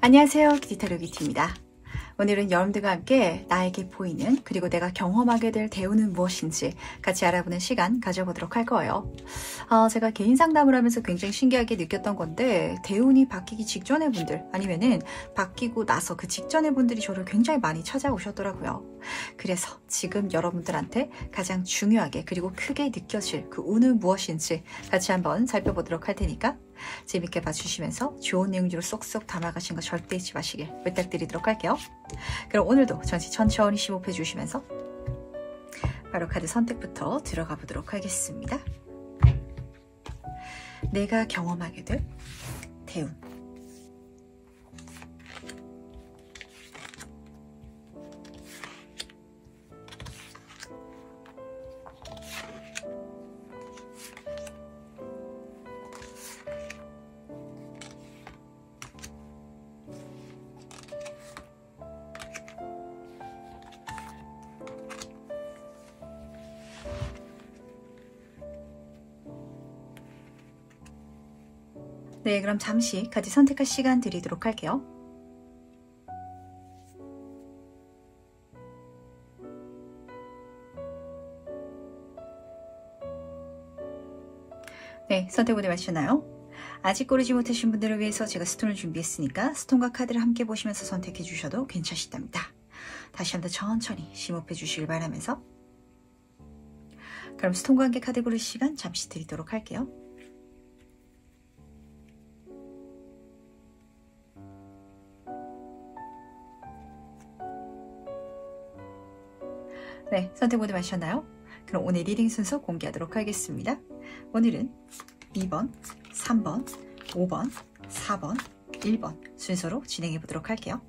안녕하세요, 기타로기티입니다. 오늘은 여러분들과 함께 나에게 보이는 그리고 내가 경험하게 될 대우는 무엇인지 같이 알아보는 시간 가져보도록 할 거예요. 제가 개인 상담을 하면서 굉장히 신기하게 느꼈던 건데 대운이 바뀌기 직전의 분들 아니면은 바뀌고 나서 그 직전의 분들이 저를 굉장히 많이 찾아오셨더라고요. 그래서 지금 여러분들한테 가장 중요하게 그리고 크게 느껴질 그 운은 무엇인지 같이 한번 살펴보도록 할 테니까 재밌게 봐주시면서 좋은 내용으로 쏙쏙 담아가신 거 절대 잊지 마시길 부탁드리도록 할게요. 그럼 오늘도 전시 천천히 심호흡해 주시면서 바로 카드 선택부터 들어가 보도록 하겠습니다. 내가 경험하게 될 대운. 네, 그럼 잠시 카드 선택할 시간 드리도록 할게요. 네, 선택 오늘 마셨나요? 아직 고르지 못하신 분들을 위해서 제가 스톤을 준비했으니까 스톤과 카드를 함께 보시면서 선택해 주셔도 괜찮습니다. 다시 한번 천천히 심호흡해 주시길 바라면서 그럼 스톤과 함께 카드 고를 시간 잠시 드리도록 할게요. 네, 선택 모두 마셨나요? 그럼 오늘 리딩 순서 공개하도록 하겠습니다. 오늘은 2번, 3번, 5번, 4번, 1번 순서로 진행해 보도록 할게요.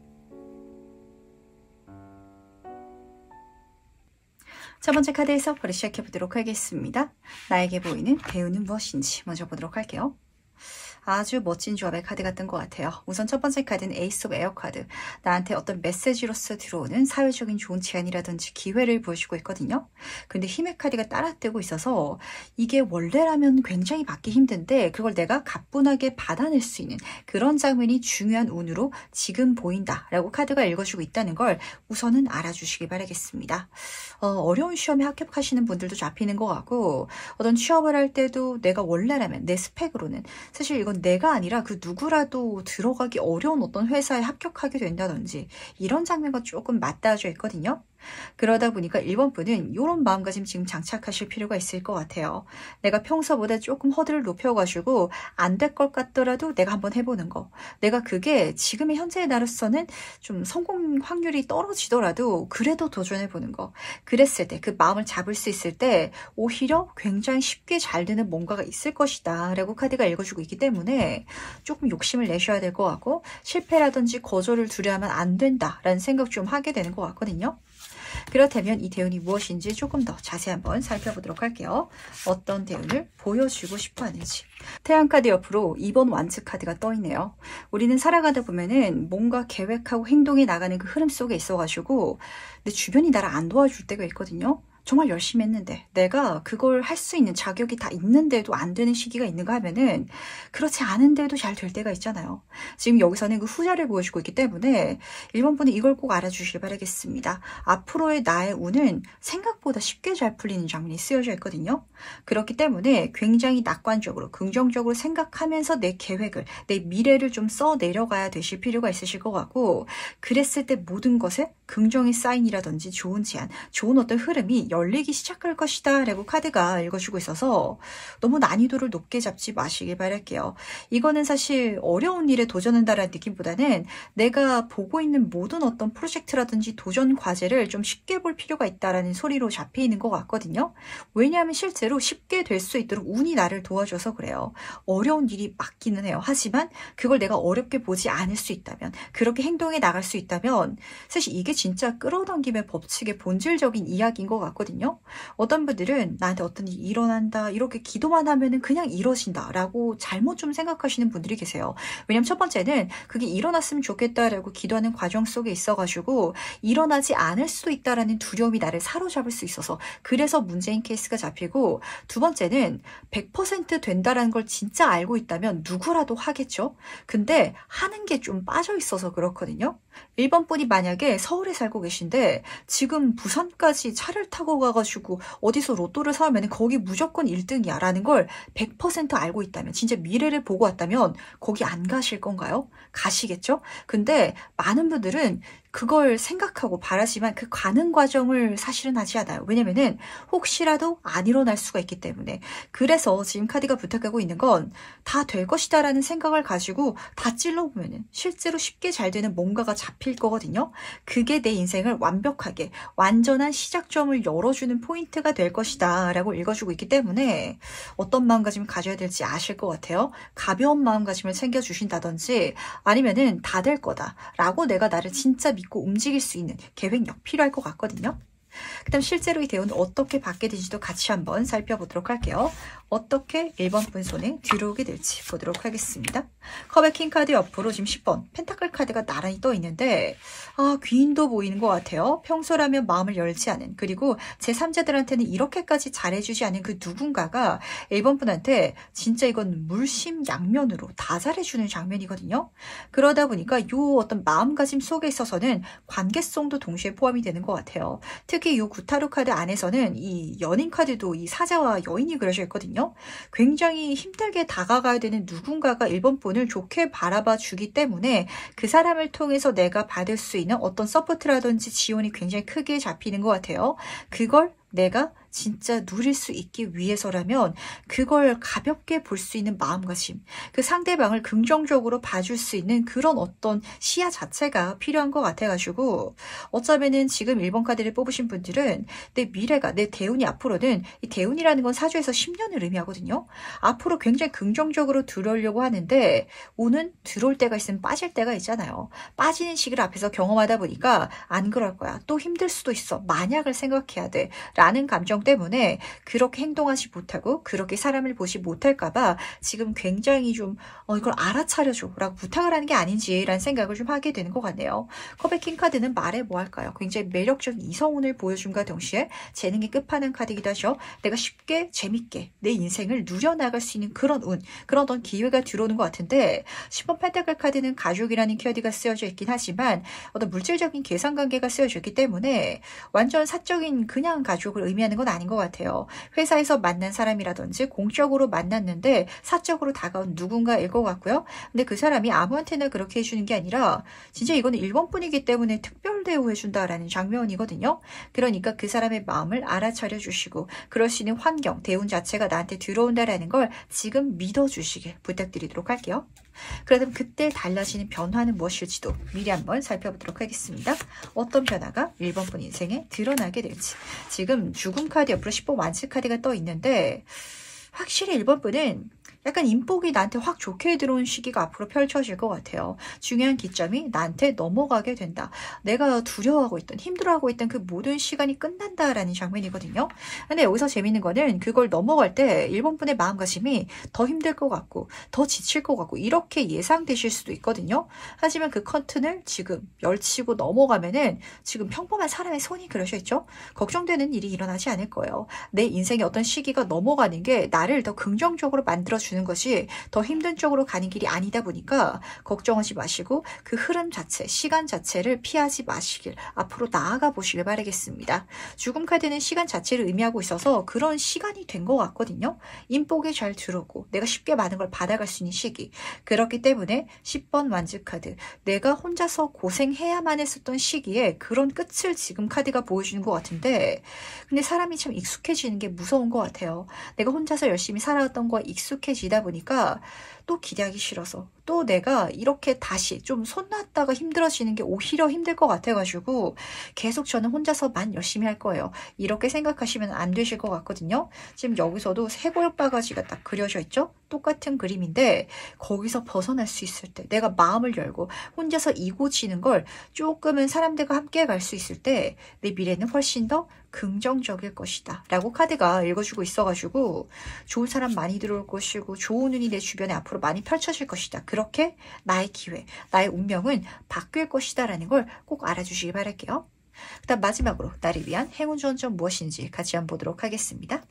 첫 번째 카드에서 바로 시작해 보도록 하겠습니다. 나에게 보이는 대운은 무엇인지 먼저 보도록 할게요. 아주 멋진 조합의 카드 같은 것 같아요. 우선 첫 번째 카드는 에이스 오브 에어 카드. 나한테 어떤 메시지로서 들어오는 사회적인 좋은 제안이라든지 기회를 보여주고 있거든요. 근데 힘의 카드가 따라뜨고 있어서 이게 원래라면 굉장히 받기 힘든데 그걸 내가 가뿐하게 받아낼 수 있는 그런 장면이 중요한 운으로 지금 보인다라고 카드가 읽어주고 있다는 걸 우선은 알아주시기 바라겠습니다. 어려운 시험에 합격하시는 분들도 잡히는 것 같고 어떤 취업을 할 때도 내가 원래라면 내 스펙으로는 사실 이건 내가 아니라 그 누구라도 들어가기 어려운 어떤 회사에 합격하게 된다든지 이런 장면과 조금 맞닿아져 있거든요. 그러다 보니까 1번 분은 이런 마음가짐 지금 장착하실 필요가 있을 것 같아요. 내가 평소보다 조금 허들을 높여가지고 안 될 것 같더라도 내가 한번 해보는 거. 내가 그게 지금의 현재의 나로서는 좀 성공 확률이 떨어지더라도 그래도 도전해보는 거. 그랬을 때 그 마음을 잡을 수 있을 때 오히려 굉장히 쉽게 잘 되는 뭔가가 있을 것이다 라고 카드가 읽어주고 있기 때문에 조금 욕심을 내셔야 될 것 같고 실패라든지 거절을 두려워하면 안 된다라는 생각 좀 하게 되는 것 같거든요. 그렇다면 이 대운이 무엇인지 조금 더 자세히 한번 살펴보도록 할게요. 어떤 대운을 보여주고 싶어 하는지. 태양카드 옆으로 2번 완츠 카드가 떠있네요. 우리는 살아가다 보면은 뭔가 계획하고 행동에 나가는 그 흐름 속에 있어가지고 내 주변이 나를 안 도와줄 때가 있거든요. 정말 열심히 했는데 내가 그걸 할 수 있는 자격이 다 있는데도 안 되는 시기가 있는가 하면은 그렇지 않은데도 잘 될 때가 있잖아요. 지금 여기서는 그 후자를 보여주고 있기 때문에 1번 분은 이걸 꼭 알아주시길 바라겠습니다. 앞으로의 나의 운은 생각보다 쉽게 잘 풀리는 장면이 쓰여져 있거든요. 그렇기 때문에 굉장히 낙관적으로 긍정적으로 생각하면서 내 계획을 내 미래를 좀 써 내려가야 되실 필요가 있으실 것 같고 그랬을 때 모든 것에 긍정의 사인이라든지 좋은 제안, 좋은 어떤 흐름이 열리기 시작할 것이다 라고 카드가 읽어주고 있어서 너무 난이도를 높게 잡지 마시길 바랄게요. 이거는 사실 어려운 일에 도전한다라는 느낌보다는 내가 보고 있는 모든 어떤 프로젝트라든지 도전 과제를 좀 쉽게 볼 필요가 있다라는 소리로 잡히는 것 같거든요. 왜냐하면 실제로 쉽게 될 수 있도록 운이 나를 도와줘서 그래요. 어려운 일이 맞기는 해요. 하지만 그걸 내가 어렵게 보지 않을 수 있다면 그렇게 행동해 나갈 수 있다면 사실 이게 진짜 끌어당김의 법칙의 본질적인 이야기인 것 같거든요. 있거든요. 어떤 분들은 나한테 어떤 일이 일어난다, 이렇게 기도만 하면은 그냥 이뤄진다 라고 잘못 좀 생각하시는 분들이 계세요. 왜냐면 첫 번째는 그게 일어났으면 좋겠다라고 기도하는 과정 속에 있어가지고 일어나지 않을 수도 있다라는 두려움이 나를 사로잡을 수 있어서 그래서 문제인 케이스가 잡히고, 두 번째는 100% 된다라는 걸 진짜 알고 있다면 누구라도 하겠죠. 근데 하는 게 좀 빠져 있어서 그렇거든요. 1번 분이 만약에 서울에 살고 계신데 지금 부산까지 차를 타고 가가지고 어디서 로또를 사오면 거기 무조건 1등이야 라는 걸 100% 알고 있다면, 진짜 미래를 보고 왔다면 거기 안 가실 건가요? 가시겠죠? 근데 많은 분들은 그걸 생각하고 바라지만 그 가는 과정을 사실은 하지 않아요. 왜냐면은 혹시라도 안 일어날 수가 있기 때문에. 그래서 지금 카드가 부탁하고 있는 건 다 될 것이다 라는 생각을 가지고 다 찔러보면은 실제로 쉽게 잘 되는 뭔가가 잡힐 거거든요. 그게 내 인생을 완벽하게 완전한 시작점을 열어주는 포인트가 될 것이다 라고 읽어주고 있기 때문에 어떤 마음가짐을 가져야 될지 아실 것 같아요. 가벼운 마음가짐을 챙겨주신다든지 아니면은 다 될 거다 라고 내가 나를 진짜 믿고 움직일 수 있는 계획력 필요할 것 같거든요. 그 다음 실제로 이 대우는 어떻게 받게 되는지도 같이 한번 살펴보도록 할게요. 어떻게 1번 분 손에 들어오게 될지 보도록 하겠습니다. 컵의 킹 카드 옆으로 지금 10번 펜타클 카드가 나란히 떠 있는데 귀인도 보이는 것 같아요. 평소라면 마음을 열지 않은, 그리고 제3자들한테는 이렇게까지 잘해주지 않은 그 누군가가 1번 분한테 진짜 이건 물심양면으로 다 잘해주는 장면이거든요. 그러다 보니까 이 어떤 마음가짐 속에 있어서는 관계성도 동시에 포함이 되는 것 같아요. 특히 이 구타로 카드 안에서는 이 연인 카드도 이 사자와 여인이 그려져 있거든요. 굉장히 힘들게 다가가야 되는 누군가가 1번 분을 좋게 바라봐 주기 때문에 그 사람을 통해서 내가 받을 수 있는 어떤 서포트라든지 지원이 굉장히 크게 잡히는 것 같아요. 그걸 내가 진짜 누릴 수 있기 위해서라면 그걸 가볍게 볼 수 있는 마음가짐, 그 상대방을 긍정적으로 봐줄 수 있는 그런 어떤 시야 자체가 필요한 것 같아가지고 어쩌면은 지금 1번 카드를 뽑으신 분들은 내 미래가, 내 대운이 앞으로는, 이 대운이라는 건 사주에서 10년을 의미하거든요. 앞으로 굉장히 긍정적으로 들어오려고 하는데 운은 들어올 때가 있으면 빠질 때가 있잖아요. 빠지는 시기를 앞에서 경험하다 보니까 안 그럴 거야, 또 힘들 수도 있어, 만약을 생각해야 돼 라는 감정 때문에 그렇게 행동하지 못하고 그렇게 사람을 보지 못할까봐 지금 굉장히 좀 이걸 알아차려줘 라고 부탁을 하는 게 아닌지라는 생각을 좀 하게 되는 것 같네요. 컵의 킹 카드는 말해 뭐 할까요? 굉장히 매력적인 이성운을 보여준과 동시에 재능의 끝판왕 카드이기도 하죠. 내가 쉽게 재밌게 내 인생을 누려나갈 수 있는 그런 운, 그런 어떤 기회가 들어오는 것 같은데 10번 펜타클 카드는 가족이라는 키워드가 쓰여져 있긴 하지만 어떤 물질적인 계산관계가 쓰여져 있기 때문에 완전 사적인 그냥 가족을 의미하는 건 아닌 것 같아요. 회사에서 만난 사람이라든지 공적으로 만났는데 사적으로 다가온 누군가일 것 같고요. 근데 그 사람이 아무한테나 그렇게 해주는 게 아니라 진짜 이거는 1번 분이기 때문에 특별 대우해준다라는 장면이거든요. 그러니까 그 사람의 마음을 알아차려 주시고 그럴 수 있는 환경, 대운 자체가 나한테 들어온다라는 걸 지금 믿어주시길 부탁드리도록 할게요. 그러면 그때 달라지는 변화는 무엇일지도 미리 한번 살펴보도록 하겠습니다. 어떤 변화가 1번 분 인생에 드러나게 될지. 지금 죽음 카드 옆으로 10번 완치 카드가 떠 있는데 확실히 1번 분은 약간 인복이 나한테 확 좋게 들어온 시기가 앞으로 펼쳐질 것 같아요. 중요한 기점이 나한테 넘어가게 된다. 내가 두려워하고 있던, 힘들어하고 있던 그 모든 시간이 끝난다라는 장면이거든요. 근데 여기서 재밌는 거는 그걸 넘어갈 때 1번 분의 마음가짐이 더 힘들 것 같고 더 지칠 것 같고 이렇게 예상되실 수도 있거든요. 하지만 그 커튼을 지금 열치고 넘어가면은 지금 평범한 사람의 손이 그려져 있죠. 걱정되는 일이 일어나지 않을 거예요. 내 인생의 어떤 시기가 넘어가는 게 나를 더 긍정적으로 만들어주는 것이 더 힘든 쪽으로 가는 길이 아니다 보니까 걱정하지 마시고 그 흐름 자체, 시간 자체를 피하지 마시길 앞으로 나아가 보시길 바라겠습니다. 죽음 카드는 시간 자체를 의미하고 있어서 그런 시간이 된 것 같거든요. 인복이 잘 들어오고 내가 쉽게 많은 걸 받아갈 수 있는 시기. 그렇기 때문에 10번 완즈 카드, 내가 혼자서 고생해야만 했었던 시기에 그런 끝을 지금 카드가 보여주는 것 같은데 근데 사람이 참 익숙해지는 게 무서운 것 같아요. 내가 혼자서 열심히 살아왔던 거에 익숙해지다 보니까 또 기대하기 싫어서 또 내가 이렇게 다시 좀 손 놨다가 힘들어지는 게 오히려 힘들 것 같아가지고 계속 저는 혼자서만 열심히 할 거예요. 이렇게 생각하시면 안 되실 것 같거든요. 지금 여기서도 쇄골바가지가 딱 그려져 있죠? 똑같은 그림인데 거기서 벗어날 수 있을 때 내가 마음을 열고 혼자서 이고지는 걸 조금은 사람들과 함께 갈 수 있을 때 내 미래는 훨씬 더 긍정적일 것이다 라고 카드가 읽어주고 있어가지고 좋은 사람 많이 들어올 것이고 좋은 운이 내 주변에 앞으로 많이 펼쳐질 것이다. 그렇게 나의 기회, 나의 운명은 바뀔 것이다 라는 걸 꼭 알아주시기 바랄게요. 그 다음 마지막으로 나를 위한 행운 조언점 무엇인지 같이 한번 보도록 하겠습니다.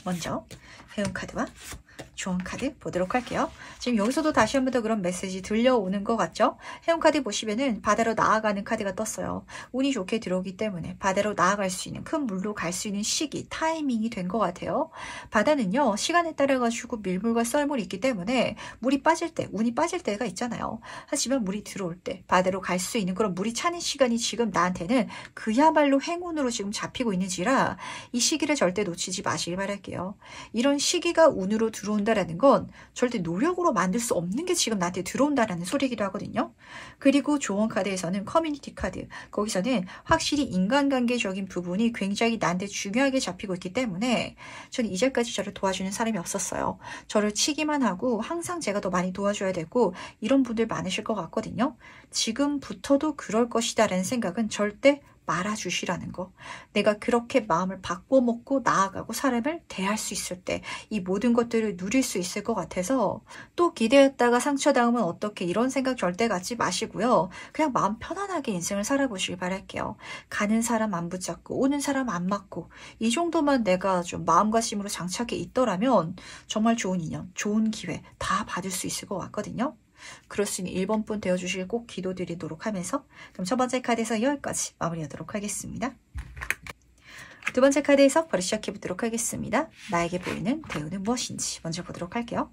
먼저 행운 카드와 조언 카드 보도록 할게요. 지금 여기서도 다시 한 번 더 그런 메시지 들려오는 것 같죠? 행운 카드 보시면은 바다로 나아가는 카드가 떴어요. 운이 좋게 들어오기 때문에 바다로 나아갈 수 있는 큰 물로 갈 수 있는 시기, 타이밍이 된 것 같아요. 바다는요, 시간에 따라 가지고 밀물과 썰물이 있기 때문에 물이 빠질 때, 운이 빠질 때가 있잖아요. 하지만 물이 들어올 때 바다로 갈 수 있는 그런 물이 차는 시간이 지금 나한테는 그야말로 행운으로 지금 잡히고 있는지라 이 시기를 절대 놓치지 마시길 바랄게요. 이런 시기가 운으로 들어온다라는 건 절대 노력으로 만들 수 없는 게 지금 나한테 들어온다라는 소리이기도 하거든요. 그리고 조언 카드에서는 커뮤니티 카드, 거기서는 확실히 인간관계적인 부분이 굉장히 나한테 중요하게 잡히고 있기 때문에 저는 이제까지 저를 도와주는 사람이 없었어요. 저를 치기만 하고 항상 제가 더 많이 도와줘야 되고 이런 분들 많으실 것 같거든요. 지금부터도 그럴 것이다 라는 생각은 절대 말아주시라는 거. 내가 그렇게 마음을 바꿔먹고 나아가고 사람을 대할 수 있을 때 이 모든 것들을 누릴 수 있을 것 같아서 또 기대했다가 상처당하면 어떻게 이런 생각 절대 갖지 마시고요. 그냥 마음 편안하게 인생을 살아보시길 바랄게요. 가는 사람 안 붙잡고 오는 사람 안 맞고 이 정도만 내가 좀 마음가짐으로 장착해 있더라면 정말 좋은 인연, 좋은 기회 다 받을 수 있을 것 같거든요. 그럴 수 있는 1번분 되어주시길 꼭 기도드리도록 하면서 그럼 첫 번째 카드에서 여기까지 마무리하도록 하겠습니다. 두 번째 카드에서 바로 시작해보도록 하겠습니다. 나에게 보이는 대우는 무엇인지 먼저 보도록 할게요.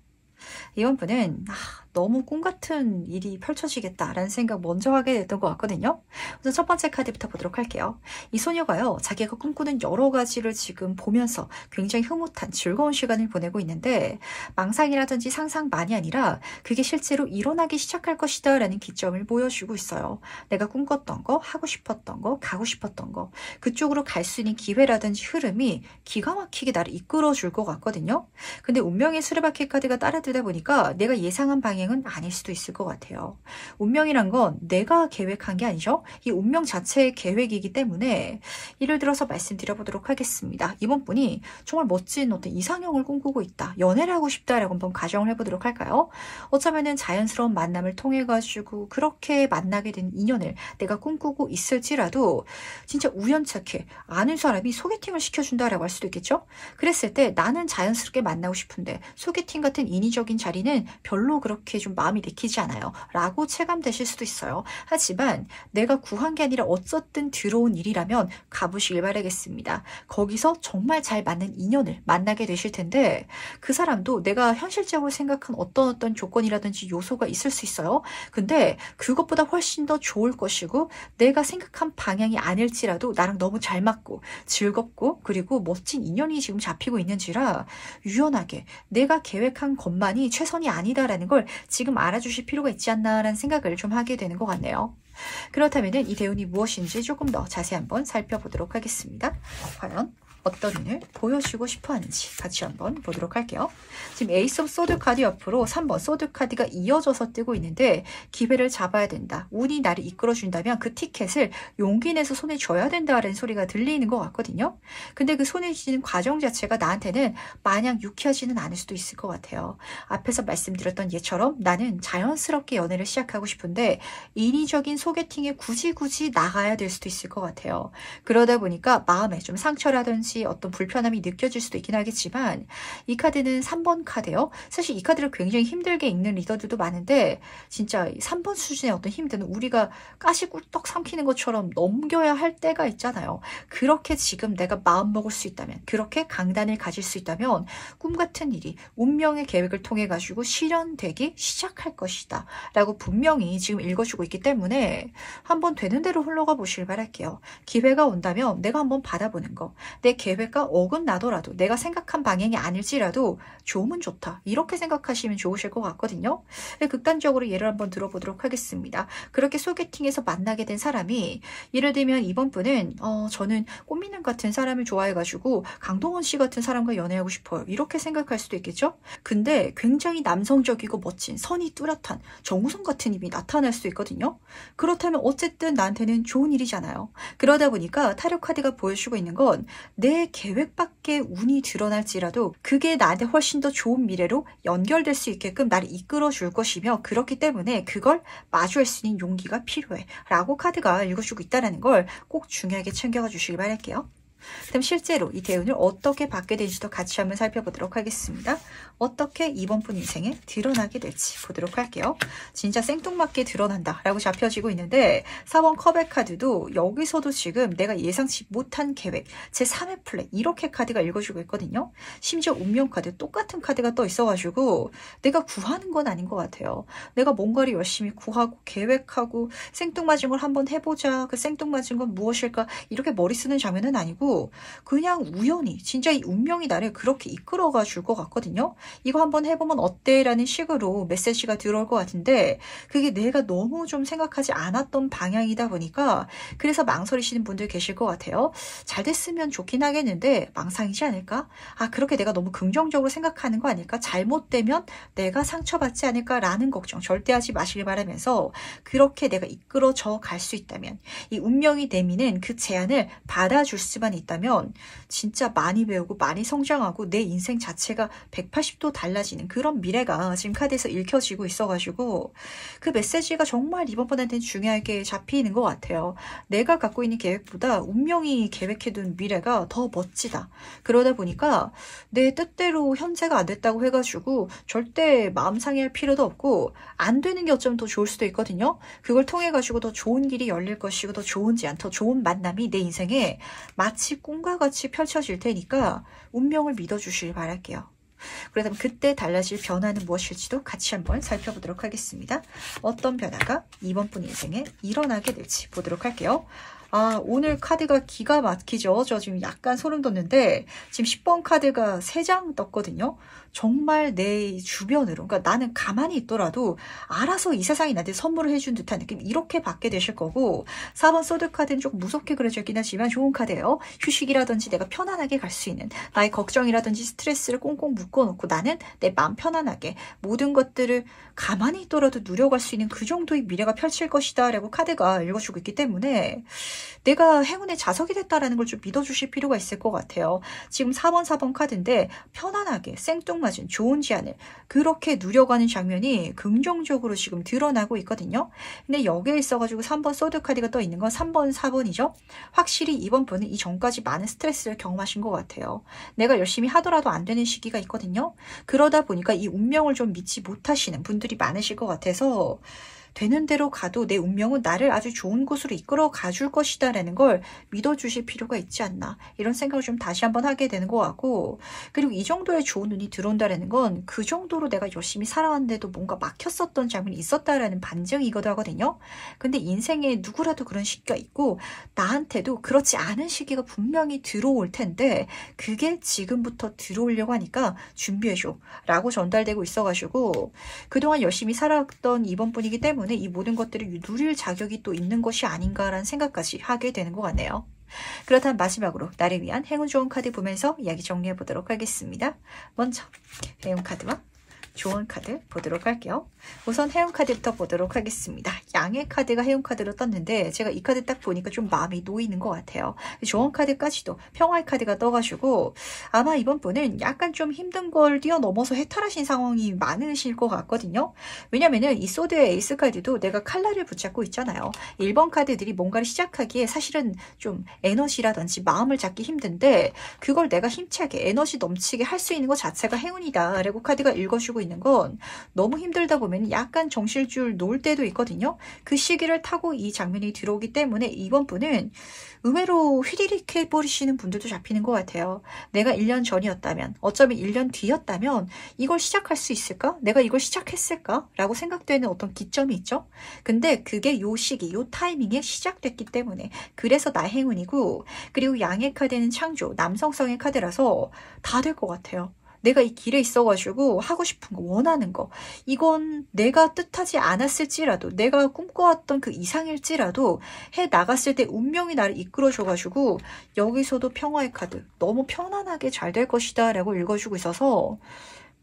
이번 분은 너무 꿈같은 일이 펼쳐지겠다라는 생각 먼저 하게 됐던 것 같거든요. 우선 첫 번째 카드부터 보도록 할게요. 이 소녀가요, 자기가 꿈꾸는 여러 가지를 지금 보면서 굉장히 흐뭇한 즐거운 시간을 보내고 있는데 망상이라든지 상상만이 아니라 그게 실제로 일어나기 시작할 것이다 라는 기점을 보여주고 있어요. 내가 꿈꿨던 거, 하고 싶었던 거, 가고 싶었던 거 그쪽으로 갈 수 있는 기회라든지 흐름이 기가 막히게 나를 이끌어 줄 것 같거든요. 근데 운명의 수레바퀴 카드가 따라들다 보니까 내가 예상한 방향은 아닐 수도 있을 것 같아요. 운명이란 건 내가 계획한 게 아니죠. 이 운명 자체의 계획이기 때문에 예를 들어서 말씀드려보도록 하겠습니다. 이번 분이 정말 멋진 어떤 이상형을 꿈꾸고 있다. 연애를 하고 싶다라고 한번 가정을 해보도록 할까요? 어쩌면은 자연스러운 만남을 통해 가지고 그렇게 만나게 된 인연을 내가 꿈꾸고 있을지라도 진짜 우연찮게 아는 사람이 소개팅을 시켜준다라고 할 수도 있겠죠. 그랬을 때 나는 자연스럽게 만나고 싶은데 소개팅 같은 인위적인 자리는 별로 그렇게 좀 마음이 내키지 않아요 라고 체감되실 수도 있어요. 하지만 내가 구한 게 아니라 어쨌든 들어온 일이라면 가보시길 바라겠습니다. 거기서 정말 잘 맞는 인연을 만나게 되실 텐데 그 사람도 내가 현실적으로 생각한 어떤 조건이라든지 요소가 있을 수 있어요. 근데 그것보다 훨씬 더 좋을 것이고 내가 생각한 방향이 아닐지라도 나랑 너무 잘 맞고 즐겁고 그리고 멋진 인연이 지금 잡히고 있는지라 유연하게 내가 계획한 것만이 최선이 아니다라는 걸 지금 알아주실 필요가 있지 않나라는 생각을 좀 하게 되는 것 같네요. 그렇다면 이 대운이 무엇인지 조금 더 자세히 한번 살펴보도록 하겠습니다. 과연 어떤 운을 보여주고 싶어 하는지 같이 한번 보도록 할게요. 지금 에이스 오브 소드 카드 옆으로 3번 소드 카드가 이어져서 뜨고 있는데 기회를 잡아야 된다. 운이 나를 이끌어준다면 그 티켓을 용기 내서 손에 쥐어야 된다라는 소리가 들리는 것 같거든요. 근데 그 손에 쥐는 과정 자체가 나한테는 마냥 유쾌하지는 않을 수도 있을 것 같아요. 앞에서 말씀드렸던 예처럼 나는 자연스럽게 연애를 시작하고 싶은데 인위적인 소개팅에 굳이 나가야 될 수도 있을 것 같아요. 그러다 보니까 마음에 좀 상처라든지 어떤 불편함이 느껴질 수도 있긴 하겠지만 이 카드는 3번 카드예요. 사실 이 카드를 굉장히 힘들게 읽는 리더들도 많은데 진짜 3번 수준의 어떤 힘든 우리가 가시 꿀떡 삼키는 것처럼 넘겨야 할 때가 있잖아요. 그렇게 지금 내가 마음먹을 수 있다면 그렇게 강단을 가질 수 있다면 꿈같은 일이 운명의 계획을 통해 가지고 실현되기 시작할 것이다 라고 분명히 지금 읽어주고 있기 때문에 한번 되는 대로 흘러가 보시길 바랄게요. 기회가 온다면 내가 한번 받아보는 거, 내 계획과 어긋나더라도 내가 생각한 방향이 아닐지라도 좋으면 좋다. 이렇게 생각하시면 좋으실 것 같거든요. 극단적으로 예를 한번 들어보도록 하겠습니다. 그렇게 소개팅에서 만나게 된 사람이 예를 들면 이번 분은 저는 꽃미남 같은 사람을 좋아해가지고 강동원 씨 같은 사람과 연애하고 싶어요. 이렇게 생각할 수도 있겠죠? 근데 굉장히 남성적이고 멋진 선이 뚜렷한 정우성 같은 이름이 나타날 수 있거든요. 그렇다면 어쨌든 나한테는 좋은 일이잖아요. 그러다 보니까 타로 카드가 보여주고 있는 건 내 계획 밖의 운이 드러날지라도 그게 나한테 훨씬 더 좋은 미래로 연결될 수 있게끔 나를 이끌어 줄 것이며 그렇기 때문에 그걸 마주할 수 있는 용기가 필요해 라고 카드가 읽어주고 있다는 걸 꼭 중요하게 챙겨가 주시길 바랄게요. 그럼 실제로 이 대운을 어떻게 받게 될지도 같이 한번 살펴보도록 하겠습니다. 어떻게 이번 분 인생에 드러나게 될지 보도록 할게요. 진짜 생뚱맞게 드러난다 라고 잡혀지고 있는데 4번 컵의 카드도 여기서도 지금 내가 예상치 못한 계획 제3의 플랜 이렇게 카드가 읽어주고 있거든요. 심지어 운명 카드 똑같은 카드가 떠 있어가지고 내가 구하는 건 아닌 것 같아요. 내가 뭔가를 열심히 구하고 계획하고 생뚱맞은 걸 한번 해보자. 그 생뚱맞은 건 무엇일까 이렇게 머리 쓰는 장면은 아니고 그냥 우연히 진짜 이 운명이 나를 그렇게 이끌어가 줄 것 같거든요. 이거 한번 해보면 어때? 라는 식으로 메시지가 들어올 것 같은데 그게 내가 너무 좀 생각하지 않았던 방향이다 보니까 그래서 망설이시는 분들 계실 것 같아요. 잘 됐으면 좋긴 하겠는데 망상이지 않을까? 그렇게 내가 너무 긍정적으로 생각하는 거 아닐까? 잘못되면 내가 상처받지 않을까라는 걱정 절대 하지 마시길 바라면서 그렇게 내가 이끌어져 갈 수 있다면 이 운명이 내미는 그 제안을 받아줄 수만 있다면 진짜 많이 배우고 많이 성장하고 내 인생 자체가 180도 달라지는 그런 미래가 지금 카드에서 읽혀지고 있어가지고 그 메시지가 정말 이번 분한테는 중요하게 잡히는 것 같아요. 내가 갖고 있는 계획보다 운명이 계획해둔 미래가 더 멋지다. 그러다 보니까 내 뜻대로 현재가 안 됐다고 해가지고 절대 마음 상해할 필요도 없고 안 되는 게 어쩌면 더 좋을 수도 있거든요. 그걸 통해가지고 더 좋은 길이 열릴 것이고 더 좋은 제안, 더 좋은 만남이 내 인생에 마치 꿈과 같이 펼쳐질 테니까 운명을 믿어주시길 바랄게요. 그렇다면 그때 달라질 변화는 무엇일지도 같이 한번 살펴보도록 하겠습니다. 어떤 변화가 이번 분 인생에 일어나게 될지 보도록 할게요. 오늘 카드가 기가 막히죠. 저 지금 약간 소름 돋는데 지금 10번 카드가 3장 떴거든요. 정말 내 주변으로 그러니까 나는 가만히 있더라도 알아서 이 세상이 나한테 선물을 해준 듯한 느낌 이렇게 받게 되실 거고 4번 소드 카드는 조금 무섭게 그려져 있긴 하지만 좋은 카드예요. 휴식이라든지 내가 편안하게 갈 수 있는 나의 걱정이라든지 스트레스를 꽁꽁 묶어놓고 나는 내 마음 편안하게 모든 것들을 가만히 있더라도 누려갈 수 있는 그 정도의 미래가 펼칠 것이다 라고 카드가 읽어주고 있기 때문에 내가 행운의 자석이 됐다라는 걸 좀 믿어주실 필요가 있을 것 같아요. 지금 4번 카드인데 편안하게 생뚱맞은 좋은 제안을 그렇게 누려가는 장면이 긍정적으로 지금 드러나고 있거든요. 근데 여기에 있어가지고 3번 소드 카드가 떠 있는 건 3번, 4번이죠. 확실히 이번 분은 이전까지 많은 스트레스를 경험하신 것 같아요. 내가 열심히 하더라도 안 되는 시기가 있거든요. 그러다 보니까 이 운명을 좀 믿지 못하시는 분들이 많으실 것 같아서 되는 대로 가도 내 운명은 나를 아주 좋은 곳으로 이끌어 가줄 것이다 라는 걸 믿어주실 필요가 있지 않나 이런 생각을 좀 다시 한번 하게 되는 것 같고 그리고 이 정도의 좋은 운이 들어온다는 건 그 정도로 내가 열심히 살아왔는데도 뭔가 막혔었던 장면이 있었다라는 반증이거든 하거든요. 근데 인생에 누구라도 그런 시기가 있고 나한테도 그렇지 않은 시기가 분명히 들어올 텐데 그게 지금부터 들어오려고 하니까 준비해줘 라고 전달되고 있어가지고 그동안 열심히 살아왔던 이번 분이기 때문에 이 모든 것들을 누릴 자격이 또 있는 것이 아닌가라는 생각까지 하게 되는 것 같네요. 그렇다면 마지막으로 나를 위한 행운 좋은 카드 보면서 이야기 정리해 보도록 하겠습니다. 먼저 행운 카드와 좋은 카드 보도록 할게요. 우선 해운 카드부터 보도록 하겠습니다. 양의 카드가 해운 카드로 떴는데 제가 이 카드 딱 보니까 좀 마음이 놓이는 것 같아요. 좋은 카드까지도 평화의 카드가 떠가지고 아마 이번 분은 약간 좀 힘든 걸 뛰어넘어서 해탈하신 상황이 많으실 것 같거든요. 왜냐면은 이 소드의 에이스 카드도 내가 칼날을 붙잡고 있잖아요. 1번 카드들이 뭔가를 시작하기에 사실은 좀 에너지라든지 마음을 잡기 힘든데 그걸 내가 힘차게 에너지 넘치게 할 수 있는 것 자체가 행운이다 라고 카드가 읽어주고 있는 건 너무 힘들다 보면 보면 약간 정신줄 놓을 때도 있거든요. 그 시기를 타고 이 장면이 들어오기 때문에 이번 분은 의외로 휘리릭 해버리시는 분들도 잡히는 것 같아요. 내가 1년 전이었다면, 어쩌면 1년 뒤였다면 이걸 시작할 수 있을까? 내가 이걸 시작했을까? 라고 생각되는 어떤 기점이 있죠. 근데 그게 요 시기, 요 타이밍에 시작됐기 때문에 그래서 나의 행운이고, 그리고 양의 카드는 창조, 남성성의 카드라서 다 될 것 같아요. 내가 이 길에 있어가지고 하고 싶은 거, 원하는 거, 이건 내가 뜻하지 않았을지라도, 내가 꿈꿔왔던 그 이상일지라도 해 나갔을 때 운명이 나를 이끌어줘가지고 여기서도 평화의 카드, 너무 편안하게 잘 될 것이다 라고 읽어주고 있어서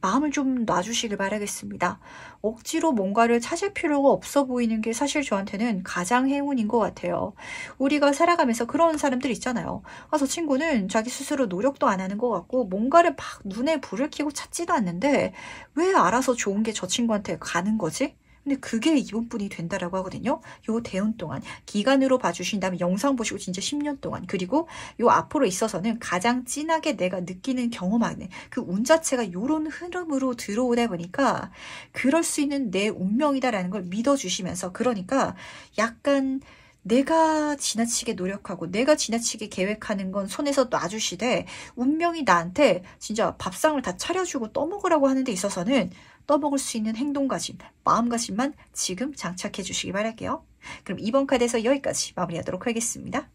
마음을 좀 놔주시길 바라겠습니다. 억지로 뭔가를 찾을 필요가 없어 보이는 게 사실 저한테는 가장 행운인 것 같아요. 우리가 살아가면서 그런 사람들 있잖아요. 아, 저 친구는 자기 스스로 노력도 안 하는 것 같고 뭔가를 막 눈에 불을 켜고 찾지도 않는데 왜 알아서 좋은 게 저 친구한테 가는 거지? 근데 그게 이분뿐이 된다라고 하거든요. 요 대운 동안 기간으로 봐주신다면 영상 보시고 진짜 10년 동안, 그리고 요 앞으로 있어서는 가장 진하게 내가 느끼는 경험하는 그 운 자체가 요런 흐름으로 들어오다 보니까 그럴 수 있는 내 운명이다라는 걸 믿어주시면서, 그러니까 약간 내가 지나치게 노력하고 내가 지나치게 계획하는 건 손에서 놔주시되 운명이 나한테 진짜 밥상을 다 차려주고 떠먹으라고 하는 데 있어서는 떠먹을 수 있는 행동가짐, 마음가짐만 지금 장착해 주시기 바랄게요. 그럼 이번 카드에서 여기까지 마무리하도록 하겠습니다.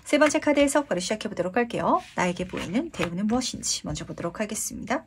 세 번째 카드에서 바로 시작해 보도록 할게요. 나에게 보이는 대우는 무엇인지 먼저 보도록 하겠습니다.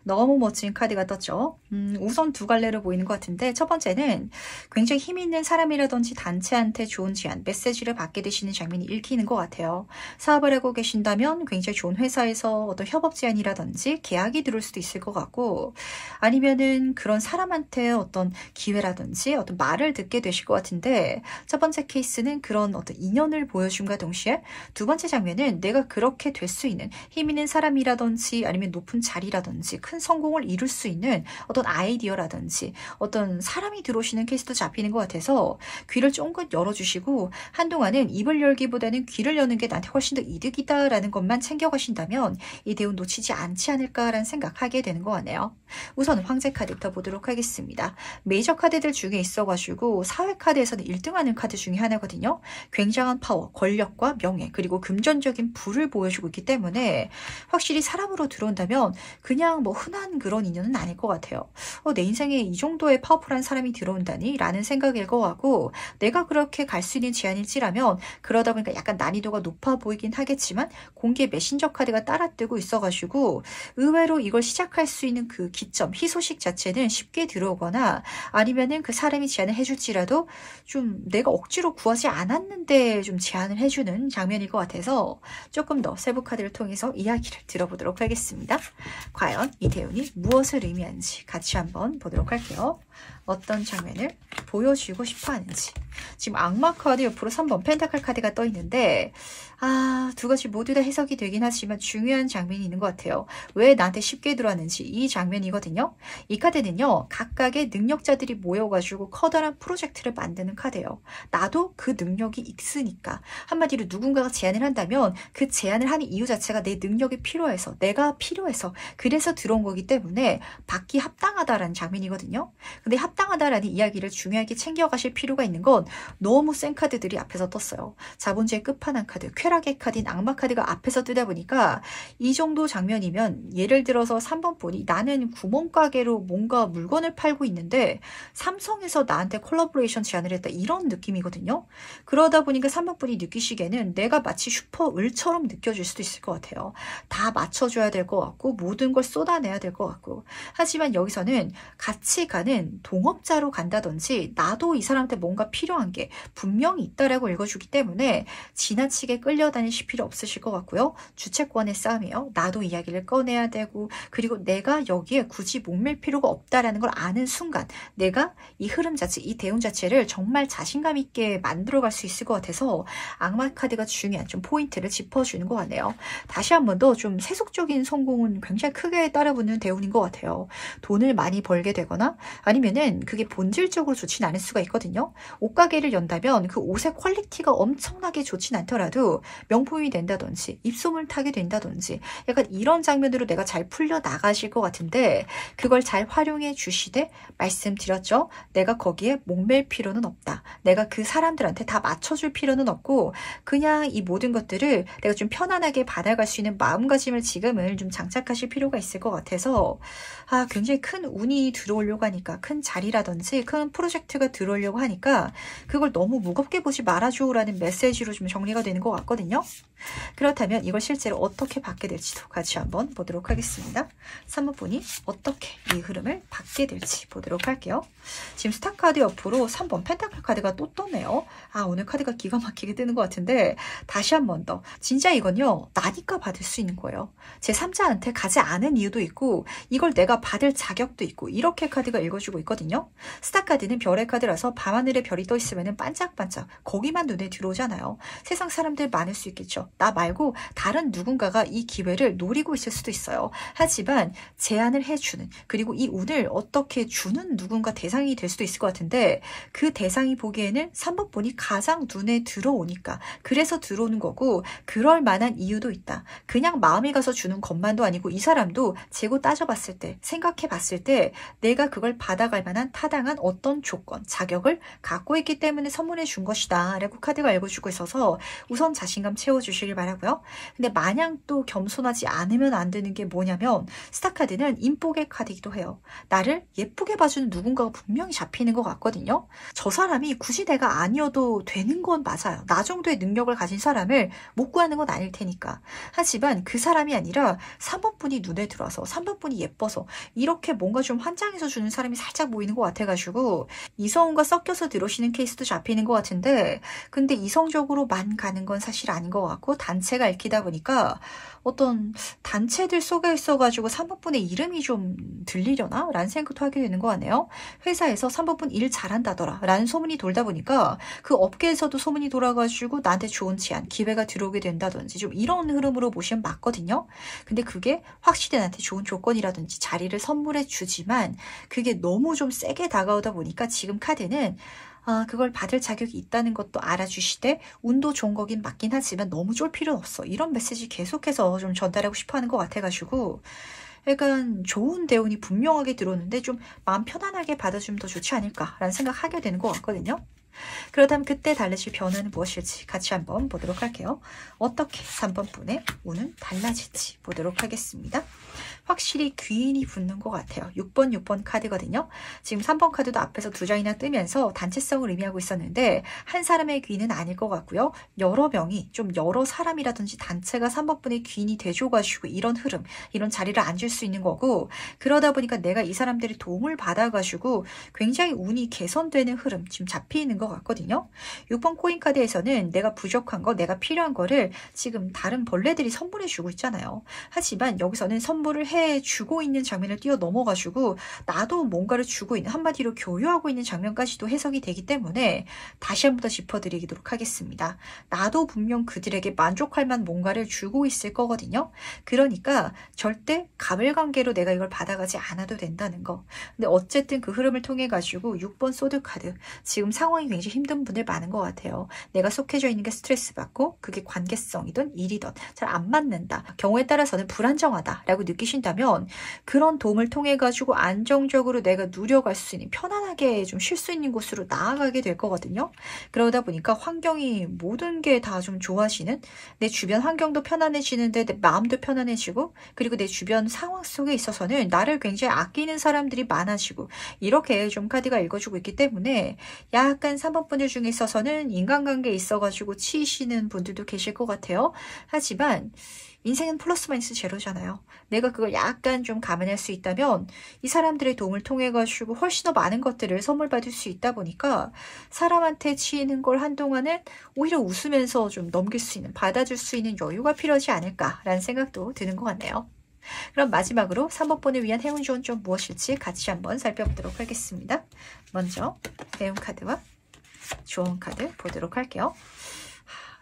너무 멋진 카드가 떴죠. 우선 두 갈래로 보이는 것 같은데, 첫 번째는 굉장히 힘 있는 사람이라든지 단체한테 좋은 제안, 메시지를 받게 되시는 장면이 읽히는 것 같아요. 사업을 하고 계신다면 굉장히 좋은 회사에서 어떤 협업 제안이라든지 계약이 들어올 수도 있을 것 같고, 아니면은 그런 사람한테 어떤 기회라든지 어떤 말을 듣게 되실 것 같은데, 첫 번째 케이스는 그런 어떤 인연을 보여줌과 동시에 두 번째 장면은 내가 그렇게 될 수 있는 힘 있는 사람이라든지 아니면 높은 자리라든지 큰 성공을 이룰 수 있는 어떤 아이디어라든지 어떤 사람이 들어오시는 케이스도 잡히는 것 같아서 귀를 쫑긋 열어주시고, 한동안은 입을 열기보다는 귀를 여는 게 나한테 훨씬 더 이득이다라는 것만 챙겨가신다면 이 대운 놓치지 않지 않을까라는 생각하게 되는 것 같네요. 우선 황제 카드부터 보도록 하겠습니다. 메이저 카드들 중에 있어가지고 사회 카드에서는 1등하는 카드 중에 하나거든요. 굉장한 파워, 권력과 명예, 그리고 금전적인 부를 보여주고 있기 때문에 확실히 사람으로 들어온다면 그냥 뭐 흔한 그런 인연은 아닐 것 같아요. 내 인생에 이 정도의 파워풀한 사람이 들어온다니? 라는 생각일 것 같고, 내가 그렇게 갈 수 있는 제안일지라면 그러다 보니까 약간 난이도가 높아 보이긴 하겠지만 공개 메신저 카드가 따라뜨고 있어가지고 의외로 이걸 시작할 수 있는 그 기점, 희소식 자체는 쉽게 들어오거나 아니면은 그 사람이 제안을 해줄지라도 좀 내가 억지로 구하지 않았는데 좀 제안을 해주는 장면일 것 같아서 조금 더 세부 카드를 통해서 이야기를 들어보도록 하겠습니다. 과연 이 대운이 무엇을 의미하는지 같이 한번 보도록 할게요. 어떤 장면을 보여주고 싶어 하는지. 지금 악마 카드 옆으로 3번 펜타클 카드가 떠 있는데, 두 가지 모두 다 해석이 되긴 하지만 중요한 장면이 있는 것 같아요. 왜 나한테 쉽게 들어왔는지 이 장면이거든요. 이 카드는요, 각각의 능력자들이 모여가지고 커다란 프로젝트를 만드는 카드예요. 나도 그 능력이 있으니까. 한마디로 누군가가 제안을 한다면 그 제안을 하는 이유 자체가 내 능력이 필요해서, 내가 필요해서, 그래서 들어온 거기 때문에 받기 합당하다라는 장면이거든요. 근데 합당하다라는 이야기를 중요하게 챙겨가실 필요가 있는 건 너무 센 카드들이 앞에서 떴어요. 자본주의 끝판왕 카드, 쾌락의 카드인 악마 카드가 앞에서 뜨다 보니까 이 정도 장면이면, 예를 들어서 3번 분이 나는 구멍가게로 뭔가 물건을 팔고 있는데 삼성에서 나한테 콜라보레이션 제안을 했다, 이런 느낌이거든요. 그러다 보니까 3번 분이 느끼시기에는 내가 마치 슈퍼을처럼 느껴질 수도 있을 것 같아요. 다 맞춰줘야 될 것 같고 모든 걸 쏟아내야 될 것 같고, 하지만 여기서는 같이 가는 동업자로 간다든지 나도 이 사람한테 뭔가 필요한 게 분명히 있다라고 읽어주기 때문에 지나치게 끌려다니실 필요 없으실 것 같고요. 주체권의 싸움이에요. 나도 이야기를 꺼내야 되고, 그리고 내가 여기에 굳이 목맬 필요가 없다라는 걸 아는 순간 내가 이 흐름 자체, 이 대운 자체를 정말 자신감 있게 만들어갈 수 있을 것 같아서 악마 카드가 중요한 좀 포인트를 짚어주는 것 같네요. 다시 한 번 더 좀 세속적인 성공은 굉장히 크게 따르고 붙는 대운인 것 같아요. 돈을 많이 벌게 되거나 아니면은 그게 본질적으로 좋진 않을 수가 있거든요. 옷가게를 연다면 그 옷의 퀄리티가 엄청나게 좋진 않더라도 명품이 된다든지 입소문 타게 된다든지 약간 이런 장면으로 내가 잘 풀려 나가실 것 같은데 그걸 잘 활용해 주시되 말씀드렸죠. 내가 거기에 목맬 필요는 없다. 내가 그 사람들한테 다 맞춰줄 필요는 없고 그냥 이 모든 것들을 내가 좀 편안하게 받아갈 수 있는 마음가짐을 지금은 좀 장착하실 필요가 있을 것 같아서 굉장히 큰 운이 들어오려고 하니까 큰 자리라든지 큰 프로젝트가 들어오려고 하니까 그걸 너무 무겁게 보지 말아줘라는 메시지로 좀 정리가 되는 것 같거든요. 그렇다면 이걸 실제로 어떻게 받게 될지도 같이 한번 보도록 하겠습니다. 3번 분이 어떻게 이 흐름을 받게 될지 보도록 할게요. 지금 스타카드 옆으로 3번 펜타클 카드가 또 떴네요. 오늘 카드가 기가 막히게 뜨는 것 같은데 다시 한 번 더. 진짜 이건요. 나니까 받을 수 있는 거예요. 제 3자한테 가지 않은 이유도 있고 이걸 내가 받을 자격도 있고 이렇게 카드가 읽어주고 있거든요. 스타카드는 별의 카드라서 밤하늘에 별이 떠 있으면 반짝반짝 거기만 눈에 들어오잖아요. 세상 사람들 많을 수 있겠죠. 나 말고 다른 누군가가 이 기회를 노리고 있을 수도 있어요. 하지만 제안을 해주는 그리고 이 운을 어떻게 주는 누군가 대상이 될 수도 있을 것 같은데 그 대상이 보기에는 3번 분이 가장 눈에 들어오니까 그래서 들어오는 거고 그럴 만한 이유도 있다. 그냥 마음이 가서 주는 것만도 아니고 이 사람도 재고 따져봤을 때 생각해 봤을 때 내가 그걸 받아갈 만한 타당한 어떤 조건 자격을 갖고 있기 때문에 선물해 준 것이다 라고 카드가 읽어주고 있어서 우선 자신감 채워주시길 바라고요. 근데 마냥 또 겸손하지 않으면 안 되는 게 뭐냐면 스타카드는 인복의 카드이기도 해요. 나를 예쁘게 봐주는 누군가가 분명히 잡히는 것 같거든요. 저 사람이 굳이 내가 아니어도 되는 건 맞아요. 나 정도의 능력을 가진 사람을 못 구하는 건 아닐 테니까. 하지만 그 사람이 아니라 3번 분이 눈에 들어와서 3번 분이 예뻐서 이렇게 뭔가 좀 환장해서 주는 사람이 살짝 보이는 것 같아가지고 이성과 섞여서 들어오시는 케이스도 잡히는 것 같은데 근데 이성적으로만 가는 건 사실 아닌 것 같고 단체가 읽히다 보니까 어떤 단체들 속에 있어가지고 3번분의 이름이 좀 들리려나? 라는 생각도 하게 되는 것 같네요. 회사에서 3번분 일 잘한다더라 라는 소문이 돌다 보니까 그 업계에서도 소문이 돌아가지고 나한테 좋은 제안, 기회가 들어오게 된다든지 좀 이런 흐름으로 보시면 맞거든요. 근데 그게 확실히 나한테 좋은 조건이라든지 자리를 선물해 주지만 그게 너무 좀 세게 다가오다 보니까 지금 카드는 그걸 받을 자격이 있다는 것도 알아주시되 운도 좋은 거긴 맞긴 하지만 너무 쫄 필요는 없어. 이런 메시지 계속해서 좀 전달하고 싶어 하는 것 같아가지고 약간 좋은 대운이 분명하게 들어오는데 좀 마음 편안하게 받아주면 더 좋지 않을까라는 생각하게 되는 것 같거든요. 그렇다면 그때 달라질 변화는 무엇일지 같이 한번 보도록 할게요. 어떻게 3번 분의 운은 달라질지 보도록 하겠습니다. 확실히 귀인이 붙는 것 같아요. 6번 카드거든요. 지금 3번 카드도 앞에서 두 장이나 뜨면서 단체성을 의미하고 있었는데 한 사람의 귀인은 아닐 것 같고요. 여러 명이 좀 여러 사람이라든지 단체가 3번 분의 귀인이 돼줘가지고 이런 흐름, 이런 자리를 앉을 수 있는 거고 그러다 보니까 내가 이 사람들의 도움을 받아가지고 굉장히 운이 개선되는 흐름 지금 잡히는 것 같거든요. 6번 코인 카드에서는 내가 부족한 거, 내가 필요한 거를 지금 다른 벌레들이 선물해 주고 있잖아요. 하지만 여기서는 선물을 해주고 있는 장면을 뛰어 넘어가지고 나도 뭔가를 주고 있는 한마디로 교류하고 있는 장면까지도 해석이 되기 때문에 다시 한 번 더 짚어드리도록 하겠습니다. 나도 분명 그들에게 만족할 만한 뭔가를 주고 있을 거거든요. 그러니까 절대 가물관계로 내가 이걸 받아가지 않아도 된다는 거. 근데 어쨌든 그 흐름을 통해 가지고 6번 소드 카드 지금 상황이 굉장히 힘든 분들 많은 것 같아요. 내가 속해져 있는 게 스트레스 받고 그게 관계성이든 일이든 잘 안 맞는다. 경우에 따라서는 불안정하다라고 느끼신다면 그런 도움을 통해 가지고 안정적으로 내가 누려갈 수 있는 편안하게 좀 쉴 수 있는 곳으로 나아가게 될 거거든요. 그러다 보니까 환경이 모든 게 다 좀 좋아지는 내 주변 환경도 편안해지는데 내 마음도 편안해지고 그리고 내 주변 상황 속에 있어서는 나를 굉장히 아끼는 사람들이 많아지고 이렇게 좀 카드가 읽어주고 있기 때문에 약간 3번 분들 중에 있어서는 인간관계에 있어가지고 치이시는 분들도 계실 것 같아요. 하지만 인생은 플러스 마이너스 제로잖아요. 내가 그걸 약간 좀 감안할 수 있다면 이 사람들의 도움을 통해 가지고 훨씬 더 많은 것들을 선물 받을 수 있다 보니까 사람한테 치이는 걸 한동안은 오히려 웃으면서 좀 넘길 수 있는 받아줄 수 있는 여유가 필요하지 않을까라는 생각도 드는 것 같네요. 그럼 마지막으로 3번분을 위한 행운 조언 좀 무엇일지 같이 한번 살펴보도록 하겠습니다. 먼저 배움 카드와 조언 카드 보도록 할게요.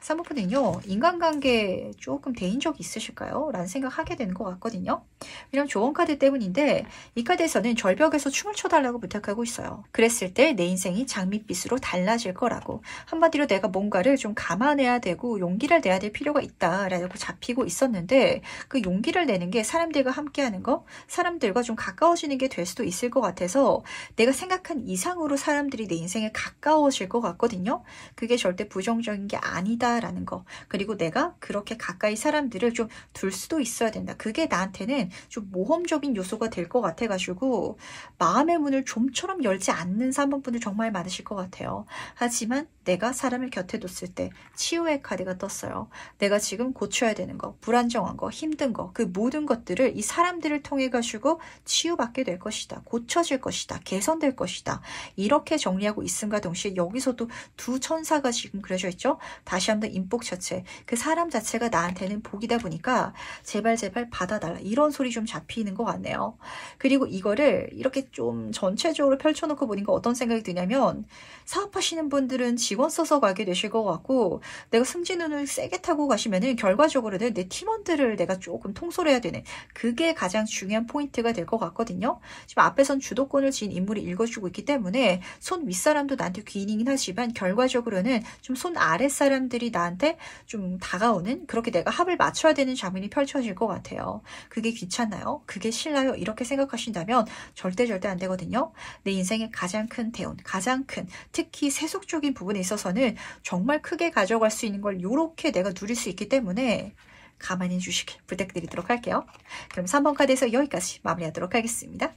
3번분은요. 인간관계 조금 대인적이 있으실까요? 라는 생각하게 되는 것 같거든요. 왜냐면 조언 카드 때문인데 이 카드에서는 절벽에서 춤을 춰달라고 부탁하고 있어요. 그랬을 때 내 인생이 장밋빛으로 달라질 거라고. 한마디로 내가 뭔가를 좀 감안해야 되고 용기를 내야 될 필요가 있다라고 잡히고 있었는데 그 용기를 내는 게 사람들과 함께하는 거, 사람들과 좀 가까워지는 게 될 수도 있을 것 같아서 내가 생각한 이상으로 사람들이 내 인생에 가까워질 것 같거든요. 그게 절대 부정적인 게 아니다라는 거. 그리고 내가 그렇게 가까이 사람들을 좀 둘 수도 있어야 된다. 그게 나한테는 좀 모험적인 요소가 될 것 같아가지고 마음의 문을 좀처럼 열지 않는 3번 분들 정말 많으실 것 같아요. 하지만 내가 사람을 곁에 뒀을 때 치유의 카드가 떴어요. 내가 지금 고쳐야 되는 거, 불안정한 거, 힘든 거, 그 모든 것들을 이 사람들을 통해 가지고 치유받게 될 것이다. 고쳐질 것이다. 개선될 것이다. 이렇게 정리하고 있음과 동시에 여기서도 두 천사가 지금 그려져 있죠. 다시 한번 임복처체. 그 사람 자체가 나한테는 복이다 보니까 제발 받아달라. 이런 소리 좀 잡히는 것 같네요. 그리고 이거를 이렇게 좀 전체적으로 펼쳐놓고 보니까 어떤 생각이 드냐면 사업하시는 분들은 직원 써서 가게 되실 것 같고 내가 승진운을 세게 타고 가시면은 결과적으로는 내 팀원들을 내가 조금 통솔해야 되는 그게 가장 중요한 포인트가 될 것 같거든요. 지금 앞에선 주도권을 지닌 인물이 읽어주고 있기 때문에 손 윗사람도 나한테 귀인이긴 하지만 결과적으로는 좀 손 아랫사람들이 나한테 좀 다가오는 그렇게 내가 합을 맞춰야 되는 장면이 펼쳐질 것 같아요. 그게 귀찮나요? 그게 싫나요? 이렇게 생각하신다면 절대 안 되거든요. 내 인생의 가장 큰 대운, 가장 큰 특히 세속적인 부분에 있어서는 정말 크게 가져갈 수 있는 걸 이렇게 내가 누릴 수 있기 때문에 가만히 해주시길 부탁드리도록 할게요. 그럼 3번 카드에서 여기까지 마무리하도록 하겠습니다.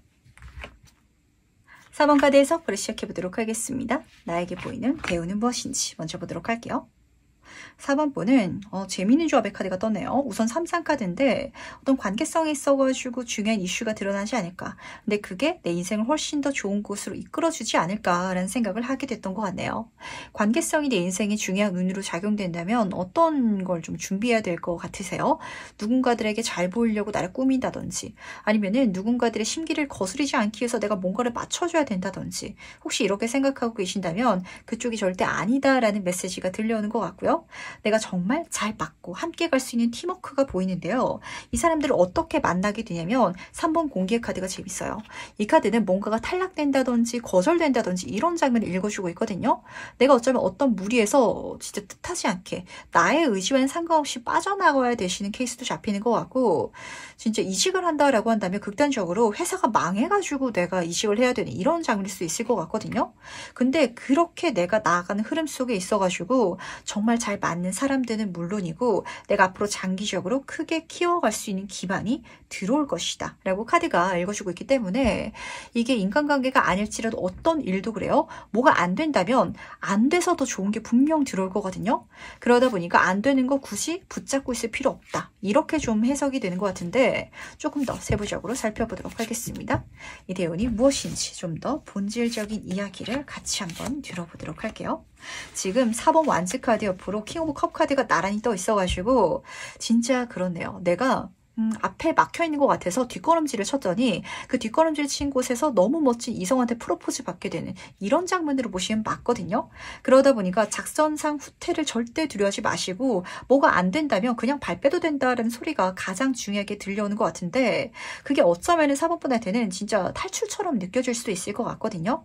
4번 카드에서 바로 시작해보도록 하겠습니다. 나에게 보이는 대우는 무엇인지 먼저 보도록 할게요. 4번 분은 재미있는 조합의 카드가 떴네요. 우선 3상 카드인데 어떤 관계성에 있어가지고 중요한 이슈가 드러나지 않을까. 근데 그게 내 인생을 훨씬 더 좋은 곳으로 이끌어주지 않을까라는 생각을 하게 됐던 것 같네요. 관계성이 내 인생에 중요한 운으로 작용된다면 어떤 걸 좀 준비해야 될 것 같으세요? 누군가들에게 잘 보이려고 나를 꾸민다든지 아니면은 누군가들의 심기를 거스르지 않기 위해서 내가 뭔가를 맞춰줘야 된다든지 혹시 이렇게 생각하고 계신다면 그쪽이 절대 아니다라는 메시지가 들려오는 것 같고요. 내가 정말 잘 맞고 함께 갈 수 있는 팀워크가 보이는데요. 이 사람들을 어떻게 만나게 되냐면 3번 공기의 카드가 재밌어요. 이 카드는 뭔가가 탈락된다든지 거절된다든지 이런 장면을 읽어주고 있거든요. 내가 어쩌면 어떤 무리에서 진짜 뜻하지 않게 나의 의지와는 상관없이 빠져나가야 되시는 케이스도 잡히는 것 같고 진짜 이직을 한다라고 한다면 극단적으로 회사가 망해가지고 내가 이직을 해야 되는 이런 장면일 수 있을 것 같거든요. 근데 그렇게 내가 나아가는 흐름 속에 있어가지고 정말 잘 맞는 사람들은 물론이고 내가 앞으로 장기적으로 크게 키워갈 수 있는 기반이 들어올 것이다 라고 카드가 읽어주고 있기 때문에 이게 인간관계가 아닐지라도 어떤 일도 그래요. 뭐가 안 된다면 안 돼서 더 좋은 게 분명 들어올 거거든요. 그러다 보니까 안 되는 거 굳이 붙잡고 있을 필요 없다. 이렇게 좀 해석이 되는 것 같은데 조금 더 세부적으로 살펴보도록 하겠습니다. 이 대운이 무엇인지 좀 더 본질적인 이야기를 같이 한번 들어보도록 할게요. 지금 4번 완즈 카드 옆으로 킹 오브 컵 카드가 나란히 떠 있어가지고 진짜 그렇네요. 내가 앞에 막혀있는 것 같아서 뒷걸음질을 쳤더니 그 뒷걸음질 친 곳에서 너무 멋진 이성한테 프로포즈 받게 되는 이런 장면으로 보시면 맞거든요. 그러다 보니까 작전상 후퇴를 절대 두려워하지 마시고 뭐가 안 된다면 그냥 발 빼도 된다라는 소리가 가장 중요하게 들려오는 것 같은데 그게 어쩌면 4번분한테는 진짜 탈출처럼 느껴질 수도 있을 것 같거든요.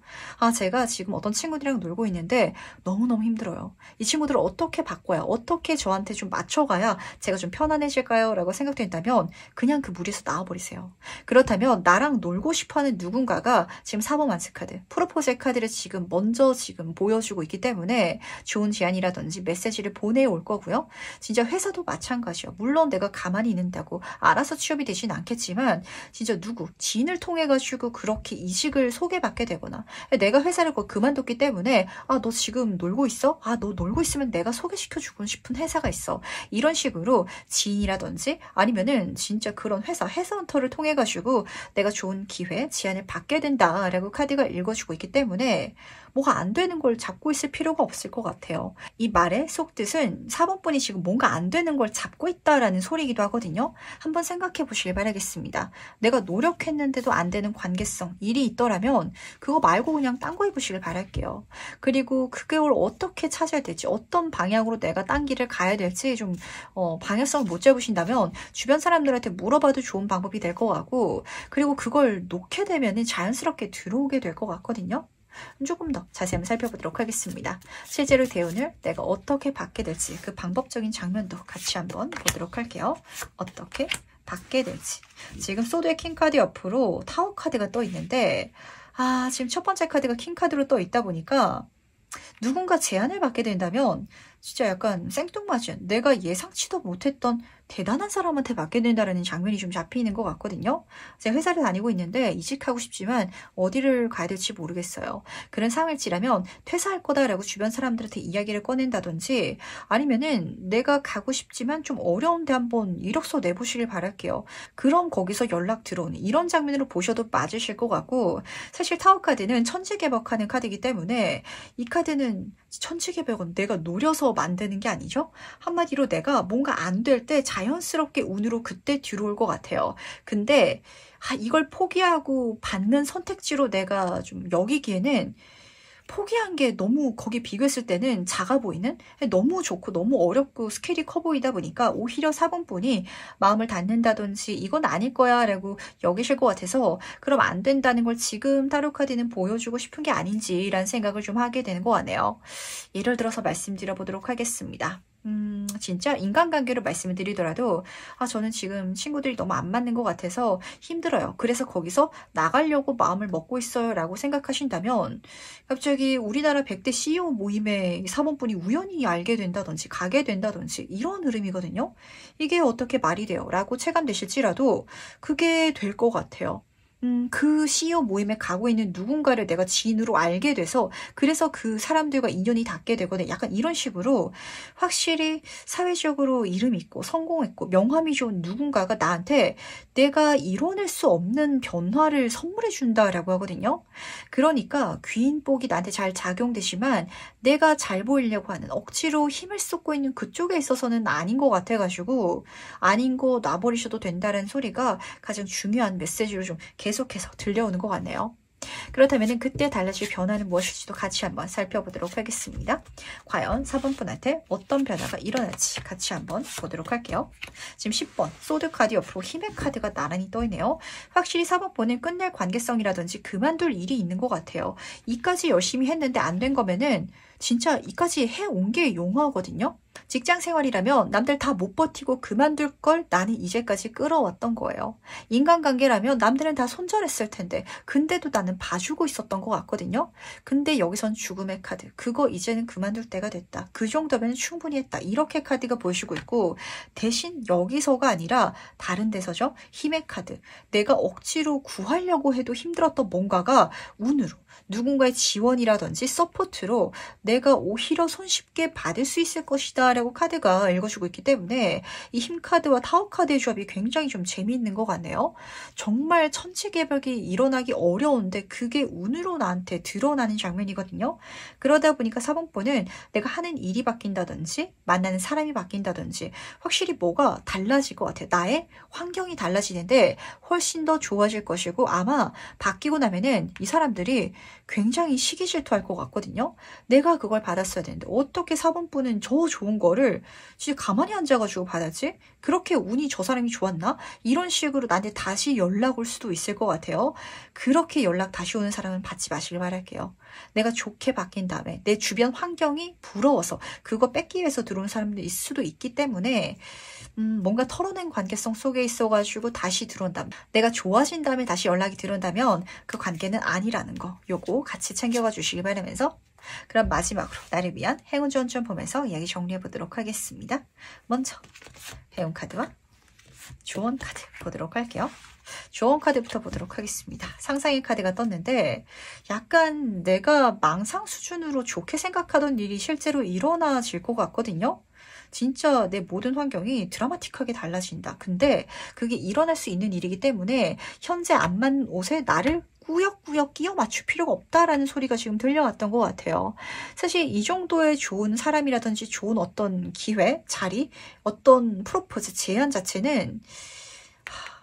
제가 지금 어떤 친구들이랑 놀고 있는데 너무너무 힘들어요. 이 친구들을 어떻게 바꿔야 어떻게 저한테 좀 맞춰가야 제가 좀 편안해질까요? 라고 생각된다면 그냥 그 무리에서 나와버리세요. 그렇다면 나랑 놀고 싶어하는 누군가가 지금 4번 완스 카드, 프로포즈의 카드를 지금 먼저 지금 보여주고 있기 때문에 좋은 제안이라든지 메시지를 보내올 거고요. 진짜 회사도 마찬가지요. 물론 내가 가만히 있는다고 알아서 취업이 되진 않겠지만 진짜 누구, 지인을 통해 가지고 그렇게 이직을 소개받게 되거나 내가 회사를 그만뒀기 때문에 너 지금 놀고 있어? 너 놀고 있으면 내가 소개시켜주고 싶은 회사가 있어. 이런 식으로 지인이라든지 아니면은 아니면 진짜 그런 회사, 헤드헌터를 통해 가지고 내가 좋은 기회, 제안을 받게 된다라고 카드가 읽어주고 있기 때문에 뭐가 안 되는 걸 잡고 있을 필요가 없을 것 같아요. 이 말의 속뜻은 4번 분이 지금 뭔가 안 되는 걸 잡고 있다라는 소리이기도 하거든요. 한번 생각해 보시길 바라겠습니다. 내가 노력했는데도 안 되는 관계성, 일이 있더라면 그거 말고 그냥 딴 거 해보시길 바랄게요. 그리고 그걸 어떻게 찾아야 될지, 어떤 방향으로 내가 딴 길을 가야 될지 좀 방향성을 못 잡으신다면 주변 사람들한테 물어봐도 좋은 방법이 될 것 같고, 그리고 그걸 놓게 되면 자연스럽게 들어오게 될 것 같거든요. 조금 더 자세히 한번 살펴보도록 하겠습니다. 실제로 대운을 내가 어떻게 받게 될지 그 방법적인 장면도 같이 한번 보도록 할게요. 어떻게 받게 될지. 지금 소드의 킹카드 옆으로 타워 카드가 떠 있는데 지금 첫 번째 카드가 킹카드로 떠 있다 보니까 누군가 제안을 받게 된다면 진짜 약간 생뚱맞은 내가 예상치도 못했던 대단한 사람한테 맡게 된다는 장면이 좀 잡히는 것 같거든요. 제가 회사를 다니고 있는데 이직하고 싶지만 어디를 가야 될지 모르겠어요. 그런 상황일지라면 퇴사할 거다라고 주변 사람들한테 이야기를 꺼낸다든지, 아니면은 내가 가고 싶지만 좀 어려운데 한번 이력서 내보시길 바랄게요. 그럼 거기서 연락 들어오는 이런 장면으로 보셔도 맞으실 것 같고, 사실 타워 카드는 천지개벽하는 카드이기 때문에 이 카드는 천지개벽은 내가 노려서 만드는 게 아니죠. 한마디로 내가 뭔가 안 될 때 자연스럽게 운으로 그때 들어올 것 같아요. 근데 이걸 포기하고 받는 선택지로 내가 좀 여기기에는 포기한 게 너무 거기 비교했을 때는 작아 보이는, 너무 좋고 너무 어렵고 스케일이 커 보이다 보니까 오히려 4번 분이 마음을 닫는다든지 이건 아닐 거야 라고 여기실 것 같아서, 그럼 안 된다는 걸 지금 타로 카드는 보여주고 싶은 게 아닌지라는 생각을 좀 하게 되는 것 같네요. 예를 들어서 말씀드려 보도록 하겠습니다. 진짜 인간관계로 말씀을 드리더라도 저는 지금 친구들이 너무 안 맞는 것 같아서 힘들어요. 그래서 거기서 나가려고 마음을 먹고 있어요 라고 생각하신다면, 갑자기 우리나라 100대 CEO 모임에 사모분이 우연히 알게 된다든지 가게 된다든지 이런 흐름이거든요. 이게 어떻게 말이 돼요 라고 체감되실지라도 그게 될 것 같아요. 그 CEO 모임에 가고 있는 누군가를 내가 지인으로 알게 돼서 그래서 그 사람들과 인연이 닿게 되거든. 약간 이런 식으로 확실히 사회적으로 이름 있고 성공했고 명함이 좋은 누군가가 나한테 내가 이뤄낼 수 없는 변화를 선물해 준다라고 하거든요. 그러니까 귀인복이 나한테 잘 작용되지만 내가 잘 보이려고 하는 억지로 힘을 쏟고 있는 그쪽에 있어서는 아닌 것 같아가지고 아닌 거 놔버리셔도 된다는 소리가 가장 중요한 메시지로 좀 계속해서 들려오는 것 같네요. 그렇다면 그때 달라질 변화는 무엇일지도 같이 한번 살펴보도록 하겠습니다. 과연 4번 분한테 어떤 변화가 일어날지 같이 한번 보도록 할게요. 지금 10번 소드 카드 옆으로 힘의 카드가 나란히 떠있네요. 확실히 4번 분은 끝낼 관계성이라든지 그만둘 일이 있는 것 같아요. 이까지 열심히 했는데 안 된 거면은 진짜 이까지 해온 게 용어거든요. 직장 생활이라면 남들 다 못 버티고 그만둘 걸 나는 이제까지 끌어왔던 거예요. 인간관계라면 남들은 다 손절했을 텐데 근데도 나는 봐주고 있었던 것 같거든요. 근데 여기선 죽음의 카드, 그거 이제는 그만둘 때가 됐다. 그 정도면 충분히 했다. 이렇게 카드가 보여주고 있고, 대신 여기서가 아니라 다른 데서죠. 힘의 카드, 내가 억지로 구하려고 해도 힘들었던 뭔가가 운으로 누군가의 지원이라든지 서포트로 내가 오히려 손쉽게 받을 수 있을 것이다 라고 카드가 읽어주고 있기 때문에 이 힘카드와 타워카드의 조합이 굉장히 좀 재미있는 것 같네요. 정말 천지개벽이 일어나기 어려운데 그게 운으로 나한테 드러나는 장면이거든요. 그러다 보니까 4번분은 내가 하는 일이 바뀐다든지 만나는 사람이 바뀐다든지 확실히 뭐가 달라질 것 같아요. 나의 환경이 달라지는데 훨씬 더 좋아질 것이고, 아마 바뀌고 나면은 이 사람들이 굉장히 시기 질투할 것 같거든요. 내가 그걸 받았어야 되는데 어떻게 4번분은 저 좋은 거를 진짜 가만히 앉아가지고 받았지? 그렇게 운이 저 사람이 좋았나? 이런 식으로 나한테 다시 연락 올 수도 있을 것 같아요. 그렇게 연락 다시 오는 사람은 받지 마시길 바랄게요. 내가 좋게 바뀐 다음에 내 주변 환경이 부러워서 그거 뺏기 위해서 들어온 사람도 있을 수도 있기 때문에 뭔가 털어낸 관계성 속에 있어가지고 다시 들어온다면, 내가 좋아진 다음에 다시 연락이 들어온다면 그 관계는 아니라는 거, 요거 같이 챙겨가 주시기 바라면서, 그럼 마지막으로 나를 위한 행운 지원 좀 보면서 이야기 정리해 보도록 하겠습니다. 먼저 행운 카드와 조언 카드 보도록 할게요. 조언 카드부터 보도록 하겠습니다. 상상의 카드가 떴는데 약간 내가 망상 수준으로 좋게 생각하던 일이 실제로 일어나질 것 같거든요. 진짜 내 모든 환경이 드라마틱하게 달라진다. 근데 그게 일어날 수 있는 일이기 때문에 현재 안 맞는 옷에 나를 꾸역꾸역 끼워 맞출 필요가 없다라는 소리가 지금 들려왔던 것 같아요. 사실 이 정도의 좋은 사람이라든지 좋은 어떤 기회, 자리, 어떤 프로포즈, 제안 자체는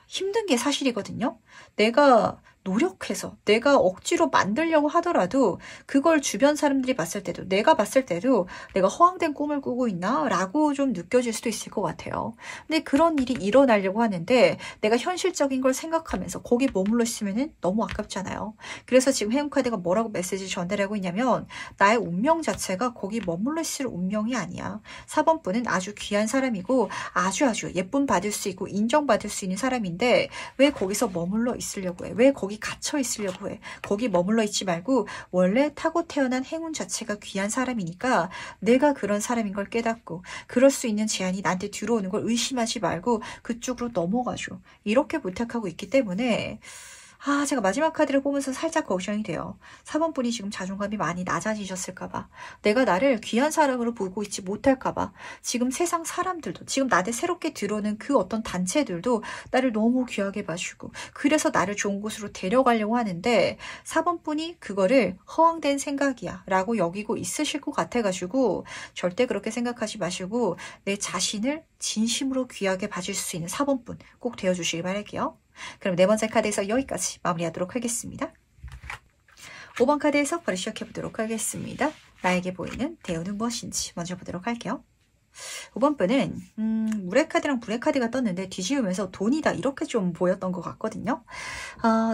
힘든 게 사실이거든요. 내가 노력해서 내가 억지로 만들려고 하더라도 그걸 주변 사람들이 봤을 때도 내가 봤을 때도 내가 허황된 꿈을 꾸고 있나? 라고 좀 느껴질 수도 있을 것 같아요. 근데 그런 일이 일어나려고 하는데 내가 현실적인 걸 생각하면서 거기 머물러 있으면 너무 아깝잖아요. 그래서 지금 해운카드가 뭐라고 메시지 전달하고 있냐면 나의 운명 자체가 거기 머물러 있을 운명이 아니야. 4번 분은 아주 귀한 사람이고 아주 예쁨 받을 수 있고 인정받을 수 있는 사람인데 왜 거기서 머물러 있으려고 해? 왜 거기 갇혀 있으려고 해? 거기 머물러 있지 말고 원래 타고 태어난 행운 자체가 귀한 사람이니까 내가 그런 사람인 걸 깨닫고 그럴 수 있는 제안이 나한테 들어오는 걸 의심하지 말고 그쪽으로 넘어가줘. 이렇게 부탁하고 있기 때문에 제가 마지막 카드를 보면서 살짝 걱정이 돼요. 4번 분이 지금 자존감이 많이 낮아지셨을까봐. 내가 나를 귀한 사람으로 보고 있지 못할까봐. 지금 세상 사람들도, 지금 나한테 새롭게 들어오는 그 어떤 단체들도 나를 너무 귀하게 봐주고 그래서 나를 좋은 곳으로 데려가려고 하는데 4번 분이 그거를 허황된 생각이야 라고 여기고 있으실 것 같아가지고 절대 그렇게 생각하지 마시고 내 자신을 진심으로 귀하게 봐줄 수 있는 4번 분 꼭 되어주시길 바랄게요. 그럼 네 번째 카드에서 여기까지 마무리하도록 하겠습니다. 5번 카드에서 바로 시작해보도록 하겠습니다. 나에게 보이는 대우는 무엇인지 먼저 보도록 할게요. 5번 분은 물의 카드랑 불의 카드가 떴는데 뒤집으면서 돈이다 이렇게 좀 보였던 것 같거든요.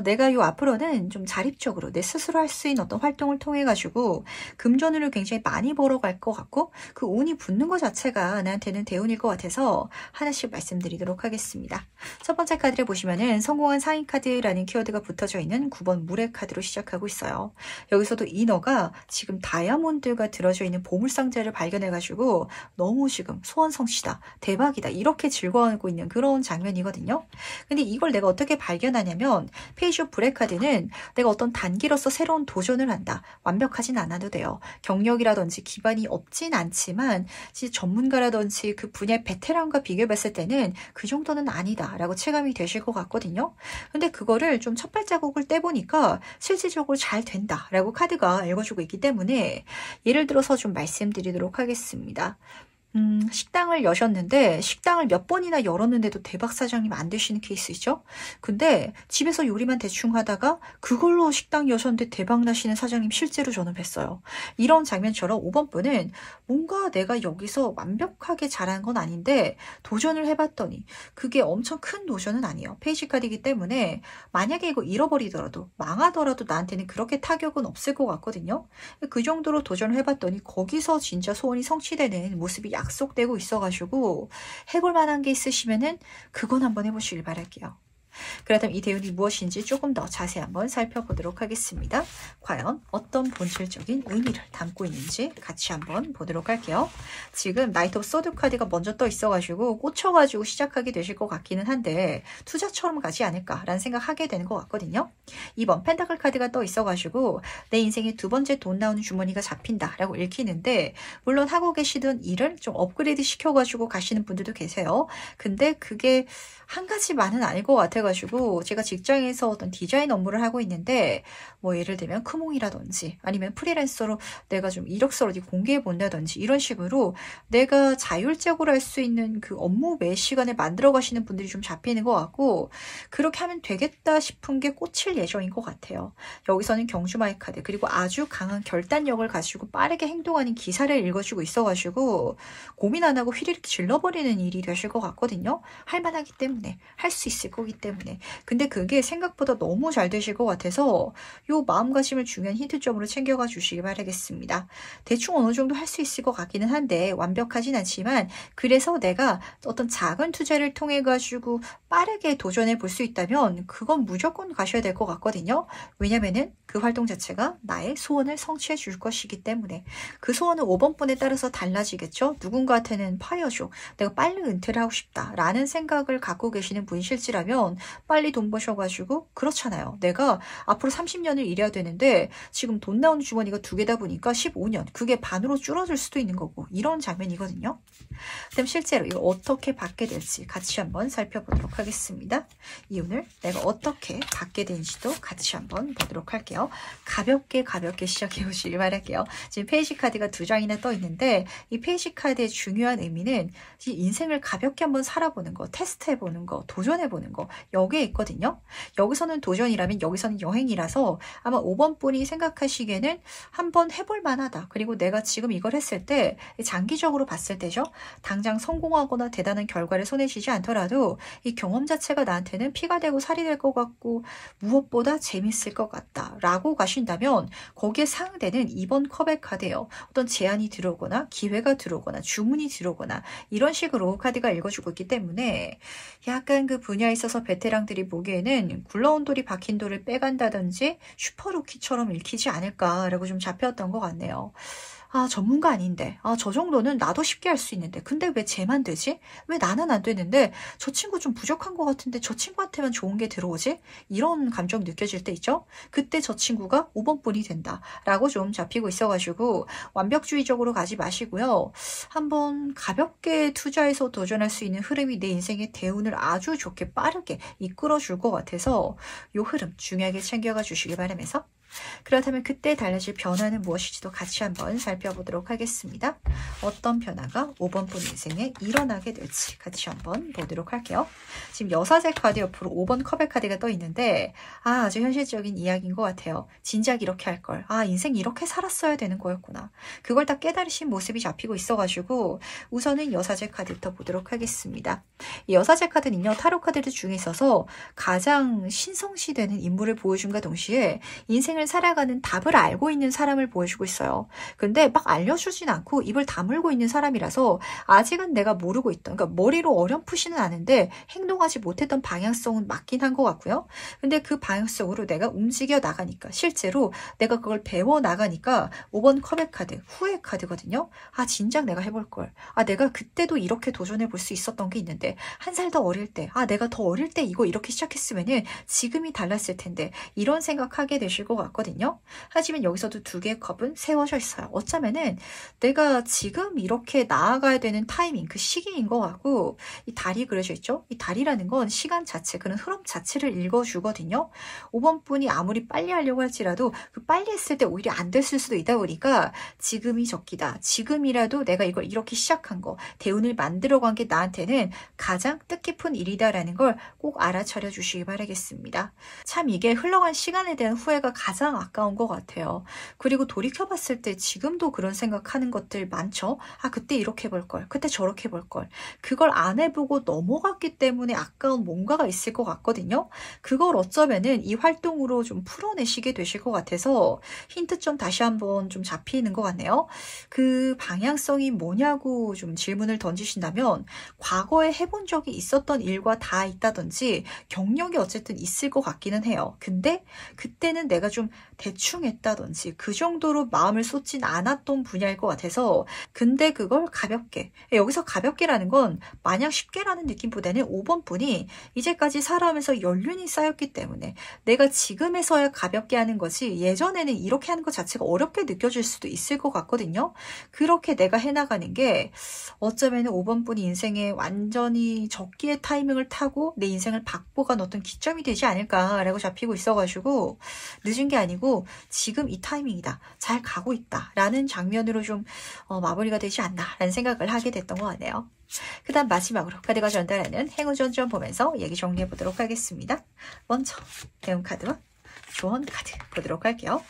내가 요 앞으로는 좀 자립적으로 내 스스로 할 수 있는 어떤 활동을 통해 가지고 금전을 굉장히 많이 벌어갈 것 같고 그 운이 붙는 것 자체가 나한테는 대운일 것 같아서 하나씩 말씀드리도록 하겠습니다. 첫 번째 카드를 보시면은 성공한 상위 카드라는 키워드가 붙어져 있는 9번 물의 카드로 시작하고 있어요. 여기서도 이너가 지금 다이아몬드가 들어져 있는 보물상자를 발견해 가지고 너무 지금 소원성취다, 대박이다 이렇게 즐거워하고 있는 그런 장면이거든요. 근데 이걸 내가 어떻게 발견하냐면 페이지 오브 불의 카드는 내가 어떤 단계로서 새로운 도전을 한다. 완벽하진 않아도 돼요. 경력이라든지 기반이 없진 않지만 전문가라든지 그 분야의 베테랑과 비교해봤을 때는 그 정도는 아니다 라고 체감이 되실 것 같거든요. 근데 그거를 좀 첫 발자국을 떼보니까 실질적으로 잘 된다 라고 카드가 읽어주고 있기 때문에 예를 들어서 좀 말씀드리도록 하겠습니다. 식당을 여셨는데 식당을 몇 번이나 열었는데도 대박 사장님 안 되시는 케이스죠. 근데 집에서 요리만 대충 하다가 그걸로 식당 여셨는데 대박 나시는 사장님 실제로 저는 뵀어요. 이런 장면처럼 5번 분은 뭔가 내가 여기서 완벽하게 잘한 건 아닌데 도전을 해봤더니 그게 엄청 큰 도전은 아니에요. 페이지 카드이기 때문에 만약에 이거 잃어버리더라도 망하더라도 나한테는 그렇게 타격은 없을 것 같거든요. 그 정도로 도전을 해봤더니 거기서 진짜 소원이 성취되는 모습이 약속되고 있어가지고 해볼 만한 게 있으시면은 그건 한번 해보시길 바랄게요. 그렇다면 이 대운이 무엇인지 조금 더 자세히 한번 살펴보도록 하겠습니다. 과연 어떤 본질적인 의미를 담고 있는지 같이 한번 보도록 할게요. 지금 나이트 오브 소드 카드가 먼저 떠 있어가지고 꽂혀가지고 시작하게 되실 것 같기는 한데 투자처럼 가지 않을까라는 생각하게 되는 것 같거든요. 2번 펜타클 카드가 떠 있어가지고 내 인생에 두 번째 돈 나오는 주머니가 잡힌다라고 읽히는데 물론 하고 계시던 일을 좀 업그레이드 시켜가지고 가시는 분들도 계세요. 근데 그게 한 가지만은 아닐 것 같아가지고 제가 직장에서 어떤 디자인 업무를 하고 있는데 뭐 예를 들면 크몽이라든지 아니면 프리랜서로 내가 좀 이력서를 어디 공개해 본다든지 이런 식으로 내가 자율적으로 할 수 있는 그 업무 매 시간에 만들어 가시는 분들이 좀 잡히는 것 같고 그렇게 하면 되겠다 싶은 게 꽂힐 예정인 것 같아요. 여기서는 경주마의 카드 그리고 아주 강한 결단력을 가지고 빠르게 행동하는 기사를 읽어주고 있어가지고 고민 안 하고 휘리릭 질러버리는 일이 되실 것 같거든요. 할 만하기 때문에 할 수 있을 거기 때문에 근데 그게 생각보다 너무 잘 되실 것 같아서 요 마음가짐을 중요한 힌트점으로 챙겨가 주시기 바라겠습니다. 대충 어느 정도 할 수 있을 것 같기는 한데 완벽하진 않지만 그래서 내가 어떤 작은 투자를 통해 가지고 빠르게 도전해 볼 수 있다면 그건 무조건 가셔야 될 것 같거든요. 왜냐면은 그 활동 자체가 나의 소원을 성취해 줄 것이기 때문에 그 소원은 5번 분에 따라서 달라지겠죠. 누군가한테는 파이어족 내가 빨리 은퇴를 하고 싶다 라는 생각을 갖고 계시는 분이실지라면 빨리 돈 버셔가지고 그렇잖아요. 내가 앞으로 30년을 일해야 되는데 지금 돈 나오는 주머니가 2개다 보니까 15년 그게 반으로 줄어들 수도 있는 거고 이런 장면이거든요. 그럼 실제로 이거 어떻게 받게 될지 같이 한번 살펴보도록 하겠습니다. 이 운을 내가 어떻게 받게 되는지도 같이 한번 보도록 할게요. 가볍게 시작해 보시길 바랄게요. 지금 페이지 카드가 2장이나 떠 있는데 이 페이지 카드의 중요한 의미는 인생을 가볍게 한번 살아보는 거, 테스트해보는 거, 도전해보는 거 여기에 있거든요. 여기서는 도전이라면 여기서는 여행이라서 아마 5번 분이 생각하시기에는 한번 해볼 만하다. 그리고 내가 지금 이걸 했을 때 장기적으로 봤을 때죠. 당장 성공하거나 대단한 결과를 손에 쥐지 않더라도 이 경험 자체가 나한테는 피가 되고 살이 될 것 같고 무엇보다 재밌을 것 같다 라고 가신다면 거기에 상응되는 2번 컵의 카드예요. 어떤 제안이 들어오거나 기회가 들어오거나 주문이 들어오거나 이런 식으로 카드가 읽어주고 있기 때문에 약간 그 분야에 있어서 베테랑들이 보기에는 굴러온 돌이 박힌 돌을 빼간다든지 슈퍼루키처럼 읽히지 않을까라고 좀 잡혔던 것 같네요. 아, 전문가 아닌데. 아, 저 정도는 나도 쉽게 할 수 있는데. 근데 왜 쟤만 되지? 왜 나는 안 되는데? 저 친구 좀 부족한 것 같은데 저 친구한테만 좋은 게 들어오지? 이런 감정 느껴질 때 있죠? 그때 저 친구가 5번 분이 된다. 라고 좀 잡히고 있어가지고 완벽주의적으로 가지 마시고요. 한번 가볍게 투자해서 도전할 수 있는 흐름이 내 인생의 대운을 아주 좋게 빠르게 이끌어줄 것 같아서 이 흐름 중요하게 챙겨가 주시기 바라면서 그렇다면 그때 달라질 변화는 무엇인지도 같이 한번 살펴보도록 하겠습니다. 어떤 변화가 5번 분 인생에 일어나게 될지 같이 한번 보도록 할게요. 지금 여사제 카드 옆으로 5번 컵의 카드가 떠 있는데 아주 현실적인 이야기인 것 같아요. 진작 이렇게 할 걸. 아, 인생 이렇게 살았어야 되는 거였구나. 그걸 다 깨달으신 모습이 잡히고 있어가지고 우선은 여사제 카드부터 보도록 하겠습니다. 이 여사제 카드는요. 타로 카드들 중에 있어서 가장 신성시되는 인물을 보여준과 동시에 인생을 살아가는 답을 알고 있는 사람을 보여주고 있어요. 근데 막 알려주진 않고 입을 다물고 있는 사람이라서 아직은 내가 모르고 있던, 그러니까 머리로 어렴풋이는 아는데 행동하지 못했던 방향성은 맞긴 한 것 같고요. 근데 그 방향성으로 내가 움직여 나가니까 실제로 내가 그걸 배워 나가니까 5번 컵의 카드, 후회 카드거든요. 아, 진작 내가 해볼 걸. 아, 내가 그때도 이렇게 도전해 볼 수 있었던 게 있는데 한 살 더 어릴 때, 아, 내가 더 어릴 때 이거 이렇게 시작했으면은 지금이 달랐을 텐데 이런 생각하게 되실 것 같거든요. 하지만 여기서도 2개의 컵은 세워져 있어요. 어쩌면은 내가 지금 이렇게 나아가야 되는 타이밍, 그 시기인 것 같고 이 달이 그려져 있죠. 이 달이라는 건 시간 자체, 그런 흐름 자체를 읽어주거든요. 5번 분이 아무리 빨리 하려고 할지라도 그 빨리 했을 때 오히려 안 됐을 수도 있다 보니까 지금이 적기다. 지금이라도 내가 이걸 이렇게 시작한 거, 대운을 만들어간 게 나한테는 가장 뜻깊은 일이다라는 걸 꼭 알아차려 주시기 바라겠습니다. 참 이게 흘러간 시간에 대한 후회가 가장 아까운 것 같아요. 그리고 돌이켜봤을 때 지금도 그런 생각하는 것들 많죠. 아, 그때 이렇게 볼 걸, 그때 저렇게 볼 걸. 그걸 안 해보고 넘어갔기 때문에 아까운 뭔가가 있을 것 같거든요. 그걸 어쩌면은 이 활동으로 좀 풀어내시게 되실 것 같아서 힌트점 다시 한번 좀 잡히는 것 같네요. 그 방향성이 뭐냐고 좀 질문을 던지신다면 과거에 해본 적이 있었던 일과 다 있다든지 경력이 어쨌든 있을 것 같기는 해요. 근데 그때는 내가 좀 대충 했다든지 그 정도로 마음을 쏟진 않았던 분야일 것 같아서 근데 그걸 가볍게, 여기서 가볍게라는 건 마냥 쉽게라는 느낌보다는 5번 분이 이제까지 살아오면서 연륜이 쌓였기 때문에 내가 지금에서야 가볍게 하는 거지 예전에는 이렇게 하는 것 자체가 어렵게 느껴질 수도 있을 것 같거든요. 그렇게 내가 해나가는 게 어쩌면 5번 분이 인생에 완전히 적기의 타이밍을 타고 내 인생을 바꿔간 어떤 기점이 되지 않을까라고 잡히고 있어가지고 늦은 게 아니고 지금 이 타이밍이다. 잘 가고 있다. 라는 장면으로 좀 마무리가 되지 않나 라는 생각을 하게 됐던 것 같네요. 그 다음 마지막으로 카드가 전달하는 행운전 좀 보면서 얘기 정리해 보도록 하겠습니다. 먼저 대운 카드와 조언 카드 보도록 할게요.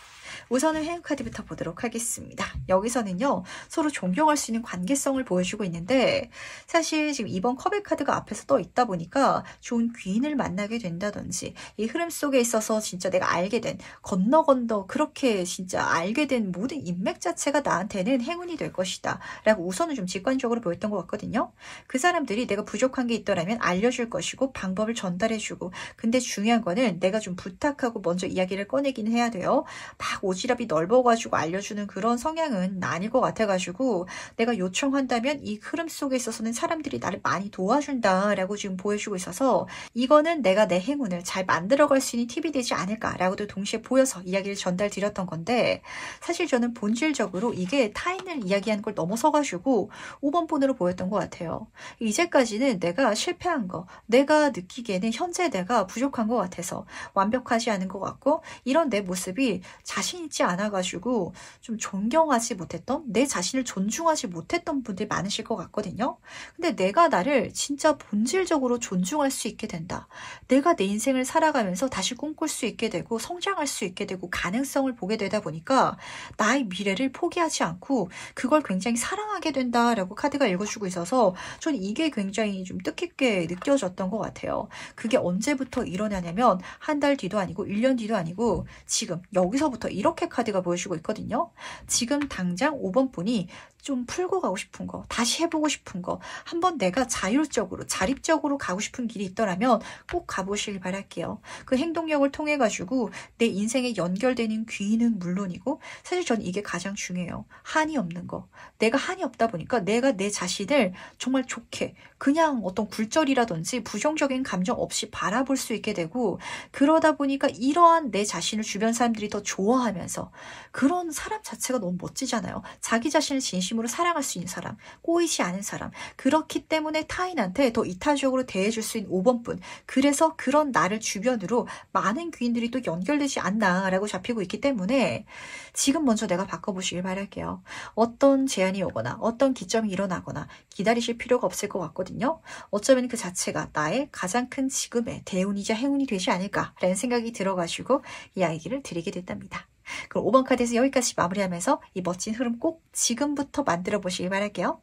우선은 해운 카드부터 보도록 하겠습니다. 여기서는요. 서로 존경할 수 있는 관계성을 보여주고 있는데 사실 지금 이번 컵의 카드가 앞에서 떠 있다 보니까 좋은 귀인을 만나게 된다든지 이 흐름 속에 있어서 진짜 내가 알게 된 건너 그렇게 진짜 알게 된 모든 인맥 자체가 나한테는 행운이 될 것이다 라고 우선은 좀 직관적으로 보였던 것 같거든요. 그 사람들이 내가 부족한 게 있더라면 알려줄 것이고 방법을 전달해주고 근데 중요한 거는 내가 좀 부탁하고 먼저 이야기를 꺼내기는 해야 돼요. 막 오지랖이 넓어가지고 알려주는 그런 성향은 아닐 것 같아가지고 내가 요청한다면 이 흐름 속에 있어서는 사람들이 나를 많이 도와준다라고 지금 보여주고 있어서 이거는 내가 내 행운을 잘 만들어갈 수 있는 팁이 되지 않을까라고도 동시에 보여서 이야기를 전달드렸던 건데 사실 저는 본질적으로 이게 타인을 이야기하는 걸 넘어서가지고 5번 분으로 보였던 것 같아요. 이제까지는 내가 실패한 거, 내가 느끼기에는 현재 내가 부족한 것 같아서 완벽하지 않은 것 같고 이런 내 모습이 자신 있지 않아가지고 좀 존경하지 못했던 내 자신을 존중하지 못했던 분들이 많으실 것 같거든요. 근데 내가 나를 진짜 본질적으로 존중할 수 있게 된다. 내가 내 인생을 살아가면서 다시 꿈꿀 수 있게 되고 성장할 수 있게 되고 가능성을 보게 되다 보니까 나의 미래를 포기하지 않고 그걸 굉장히 사랑하게 된다라고 카드가 읽어주고 있어서 저는 이게 굉장히 좀 뜻깊게 느껴졌던 것 같아요. 그게 언제부터 일어나냐면 한 달 뒤도 아니고 1년 뒤도 아니고 지금 여기서부터 이렇게 카드가 보여주고 있거든요. 지금 당장 5번 분이 좀 풀고 가고 싶은 거, 다시 해보고 싶은 거, 한번 내가 자율적으로, 자립적으로 가고 싶은 길이 있더라면 꼭 가보시길 바랄게요. 그 행동력을 통해 가지고 내 인생에 연결되는 귀는 물론이고 사실 전 이게 가장 중요해요. 한이 없는 거. 내가 한이 없다 보니까 내가 내 자신을 정말 좋게 그냥 어떤 굴절이라든지 부정적인 감정 없이 바라볼 수 있게 되고 그러다 보니까 이러한 내 자신을 주변 사람들이 더 좋아하면서 그런 사람 자체가 너무 멋지잖아요. 자기 자신을 진심으로 사랑할 수 있는 사람, 꼬이지 않은 사람. 그렇기 때문에 타인한테 더 이타적으로 대해줄 수 있는 5번 분. 그래서 그런 나를 주변으로 많은 귀인들이 또 연결되지 않나라고 잡히고 있기 때문에 지금 먼저 내가 바꿔보시길 바랄게요. 어떤 제안이 오거나 어떤 기점이 일어나거나 기다리실 필요가 없을 것 같거든요. 어쩌면 그 자체가 나의 가장 큰 지금의 대운이자 행운이 되지 않을까라는 생각이 들어가지고 이야기를 드리게 됐답니다. 그럼 5번 카드에서 여기까지 마무리하면서 이 멋진 흐름 꼭 지금부터 만들어 보시길 바랄게요.